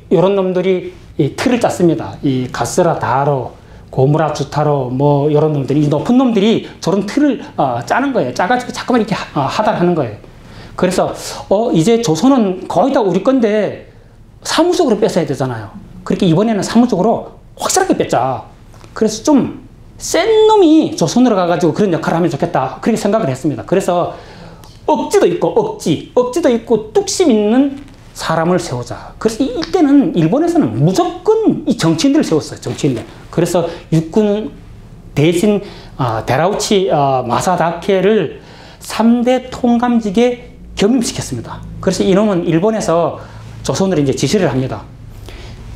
요런 놈들이 이 틀을 짰습니다. 이 가스라 다로, 고무라 주타로, 뭐, 요런 놈들이, 이 높은 놈들이 저런 틀을 짜는 거예요. 짜가지고 자꾸만 이렇게 하달하는 거예요. 그래서, 이제 조선은 거의 다 우리 건데, 사무적으로 뺏어야 되잖아요. 그렇게 이번에는 사무적으로 확실하게 뺏자. 그래서 좀 센 놈이 조선으로 가가지고 그런 역할을 하면 좋겠다. 그렇게 생각을 했습니다. 그래서 억지도 있고, 억지도 있고, 뚝심 있는 사람을 세우자. 그래서 이때는 일본에서는 무조건 이 정치인들을 세웠어요. 정치인들. 그래서 육군 대신 데라우치 마사다케를 3대 통감직에 겸임시켰습니다. 그래서 이놈은 일본에서 조선으로 이제 지시를 합니다.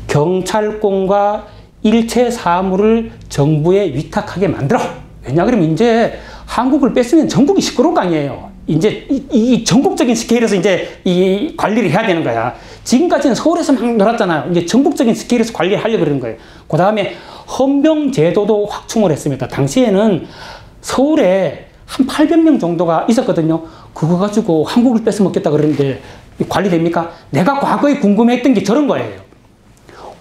경찰권과 일체 사무를 정부에 위탁하게 만들어. 왜냐 그러면 이제 한국을 뺐으면 전국이 시끄러울 거 아니에요. 이제 이 전국적인 스케일에서 이제 이 관리를 해야 되는 거야. 지금까지는 서울에서 막 놀았잖아요. 이제 전국적인 스케일에서 관리하려고 그러는 거예요. 그 다음에 헌병 제도도 확충을 했습니다. 당시에는 서울에 한 800명 정도가 있었거든요. 그거 가지고 한국을 뺏어먹겠다 그러는데 관리됩니까? 내가 과거에 궁금했던 게 저런 거예요.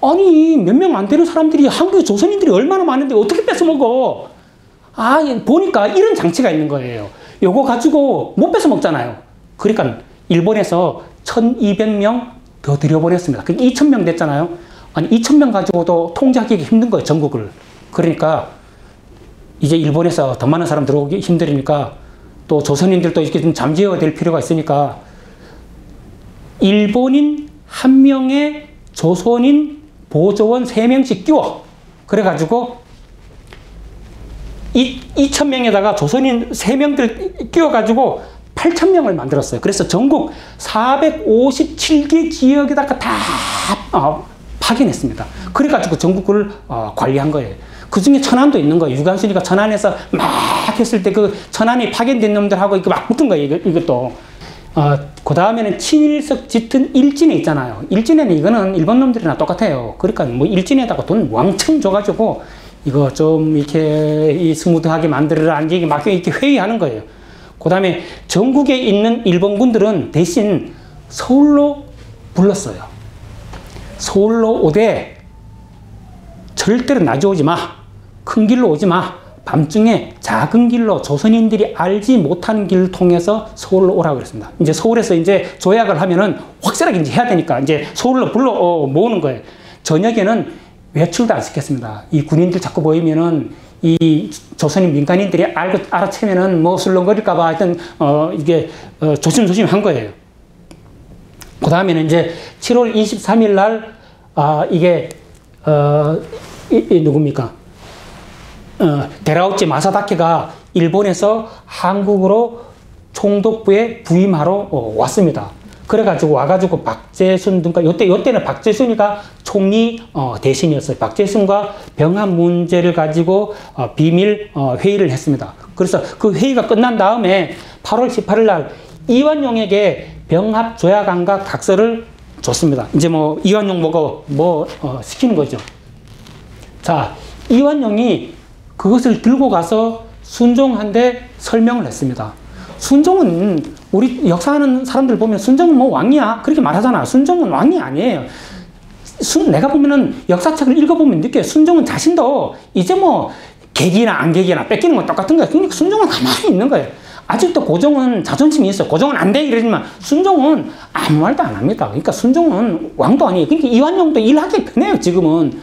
아니, 몇 명 안 되는 사람들이 한국의 조선인들이 얼마나 많은데 어떻게 뺏어먹어? 아, 보니까 이런 장치가 있는 거예요. 요거 가지고 못 뺏어먹잖아요. 그러니까 일본에서 1200명 더 들여보냈습니다. 그러니까 2000명 됐잖아요. 아니, 2000명 가지고도 통제하기 힘든 거예요, 전국을. 그러니까 이제 일본에서 더 많은 사람 들어오기 힘들으니까 또 조선인들도 이렇게 좀 잠재워야 될 필요가 있으니까 일본인 1명에 조선인 보조원 3명씩 끼워. 그래가지고 2000명에다가 조선인 3명들 끼워가지고 8000명을 만들었어요. 그래서 전국 457개 지역에다가 다 파견했습니다. 그래가지고 전국을 관리한 거예요. 그 중에 천안도 있는 거예요. 유관순이가 천안에서 막 했을 때 그 천안에 파견된 놈들하고 이거 막 붙은 거예요. 이것도. 그 다음에는 친일석 짙은 일진에 있잖아요. 일진에는 이거는 일본 놈들이나 똑같아요. 그러니까 뭐 일진에다가 돈 왕창 줘가지고 이거 좀 이렇게 이 스무드하게 만들어라 안기게 막 이렇게 회의하는 거예요. 그 다음에 전국에 있는 일본군들은 대신 서울로 불렀어요. 서울로 오되 절대로 낮에 오지 마. 큰 길로 오지 마. 밤중에 작은 길로 조선인들이 알지 못하는 길을 통해서 서울로 오라고 그랬습니다. 이제 서울에서 이제 조약을 하면은 확실하게 이제 해야 되니까 이제 서울로 불러 모으는 거예요. 저녁에는 외출도 안 시켰습니다. 이 군인들 자꾸 보이면은 이 조선인 민간인들이 알아채면은 뭐 술렁거릴까봐 하여튼 이게 조심조심 한 거예요. 그 다음에는 이제 7월 23일 날 이게 누굽니까? 데라우치 마사다케가 일본에서 한국으로 총독부에 부임하러 왔습니다. 그래가지고 와가지고 박재순 등과 요때는 박재순이가 총리 대신이었어요. 박재순과 병합 문제를 가지고 비밀 회의를 했습니다. 그래서 그 회의가 끝난 다음에 8월 18일 날 이완용에게 병합 조약안과 각서를 줬습니다. 이제 뭐 이완용 시키는 거죠. 자, 이완용이 그것을 들고 가서 순종한테 설명을 했습니다. 순종은 우리 역사하는 사람들 보면 순종은 뭐 왕이야 그렇게 말하잖아. 순종은 왕이 아니에요. 내가 보면은 역사책을 읽어보면 느껴요. 순종은 자신도 이제 뭐 계기나 안 계기나 뺏기는 건 똑같은 거야. 그러니까 순종은 가만히 있는 거예요. 아직도 고종은 자존심이 있어. 고종은 안 돼 이러지만 순종은 아무 말도 안 합니다. 그러니까 순종은 왕도 아니에요. 그러니까 이완용도 일하기 편해요. 지금은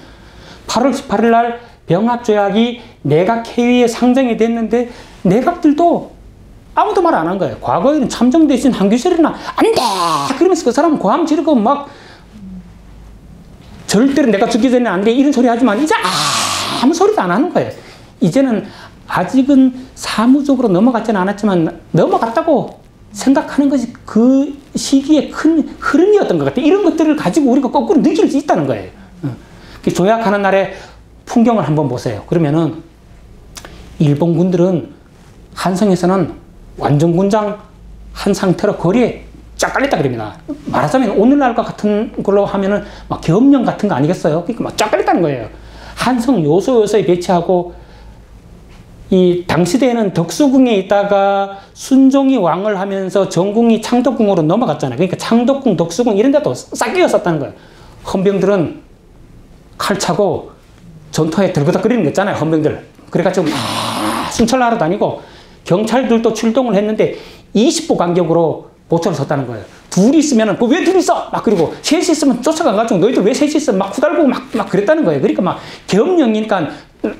8월 18일 날 병합조약이 내각 회의에 상정이 됐는데 내각들도 아무도 말 안 한 거예요. 과거에는 참정 대신 한규철이나 안 돼! 그러면서 그 사람은 고함 지르고 막 절대로 내가 죽기 전에 안 돼! 이런 소리 하지만 이제 아무 소리도 안 하는 거예요. 이제는 아직은 사무적으로 넘어갔지는 않았지만 넘어갔다고 생각하는 것이 그 시기의 큰 흐름이었던 것 같아요. 이런 것들을 가지고 우리가 거꾸로 느낄 수 있다는 거예요. 조약하는 날에 풍경을 한번 보세요. 그러면은 일본군들은 한성에서는 완전 군장 한 상태로 거리에 쫙 깔렸다 그럽니다. 말하자면 오늘날과 같은 걸로 하면은 막 계엄령 같은 거 아니겠어요? 그러니까 막 쫙 깔렸다는 거예요. 한성 요소에 배치하고 이 당시대에는 덕수궁에 있다가 순종이 왕을 하면서 정궁이 창덕궁으로 넘어갔잖아요. 그러니까 창덕궁, 덕수궁 이런 데도 싹 끼었었다는 거예요. 헌병들은 칼 차고 전투에 들그닥거리는 거 있잖아요. 헌병들. 그래가지고 막 순찰하러 다니고 경찰들도 출동을 했는데 20보 간격으로 보초를 섰다는 거예요. 둘이 있으면은 왜 둘이 있어? 막 그리고 셋이 있으면 쫓아가가지고 너희들 왜 셋이 있어? 막 후달고 막 그랬다는 거예요. 그러니까 막 계엄령이니까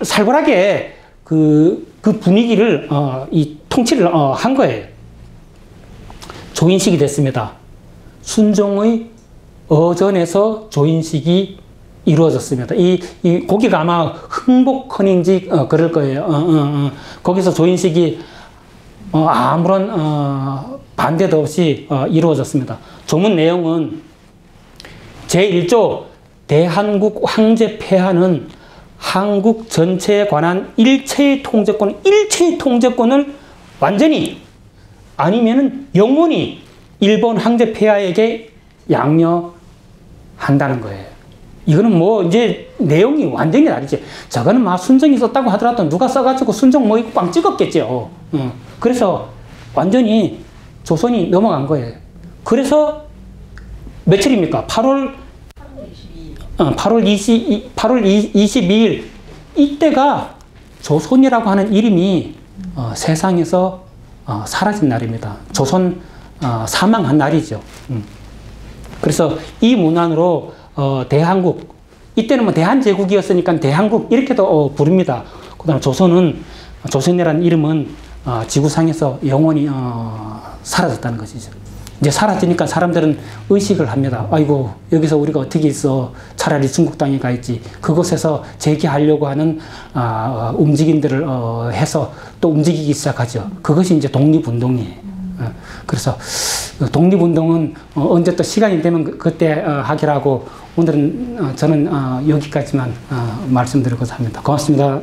살벌하게 그 분위기를 이 통치를 한 거예요. 조인식이 됐습니다. 순종의 어전에서 조인식이 이루어졌습니다. 이 고기가 아마 흥복헌인지 그럴 거예요. 거기서 조인식이 아무런 반대도 없이 이루어졌습니다. 조문 내용은 제1조 대한국 황제 폐하는 한국 전체에 관한 일체의 통제권을 완전히 아니면은 영원히 일본 황제 폐하에게 양려한다는 거예요. 이거는 뭐 이제 내용이 완전히 다르지. 저거는 막 순정이 썼다고 하더라도 누가 써가지고 순정 뭐 이거 빵 찍었겠죠. 그래서 완전히 조선이 넘어간 거예요. 그래서 며칠입니까? 8월 22일 이때가 조선이라고 하는 이름이 세상에서 사라진 날입니다. 조선 사망한 날이죠. 그래서 이 문안으로 대한국, 이때는 뭐 대한제국이었으니까 대한국 이렇게도 부릅니다. 그 다음에 조선이라는 이름은 지구상에서 영원히 사라졌다는 것이죠. 이제 사라지니까 사람들은 의식을 합니다. 아이고, 여기서 우리가 어떻게 있어. 차라리 중국 땅에 가 있지. 그곳에서 재기하려고 하는 움직임들을 해서 또 움직이기 시작하죠. 그것이 이제 독립운동이에요. 그래서 독립운동은 언제 또 시간이 되면 그때 하기로 하고, 오늘은 저는 여기까지만 말씀드리고자 합니다. 고맙습니다.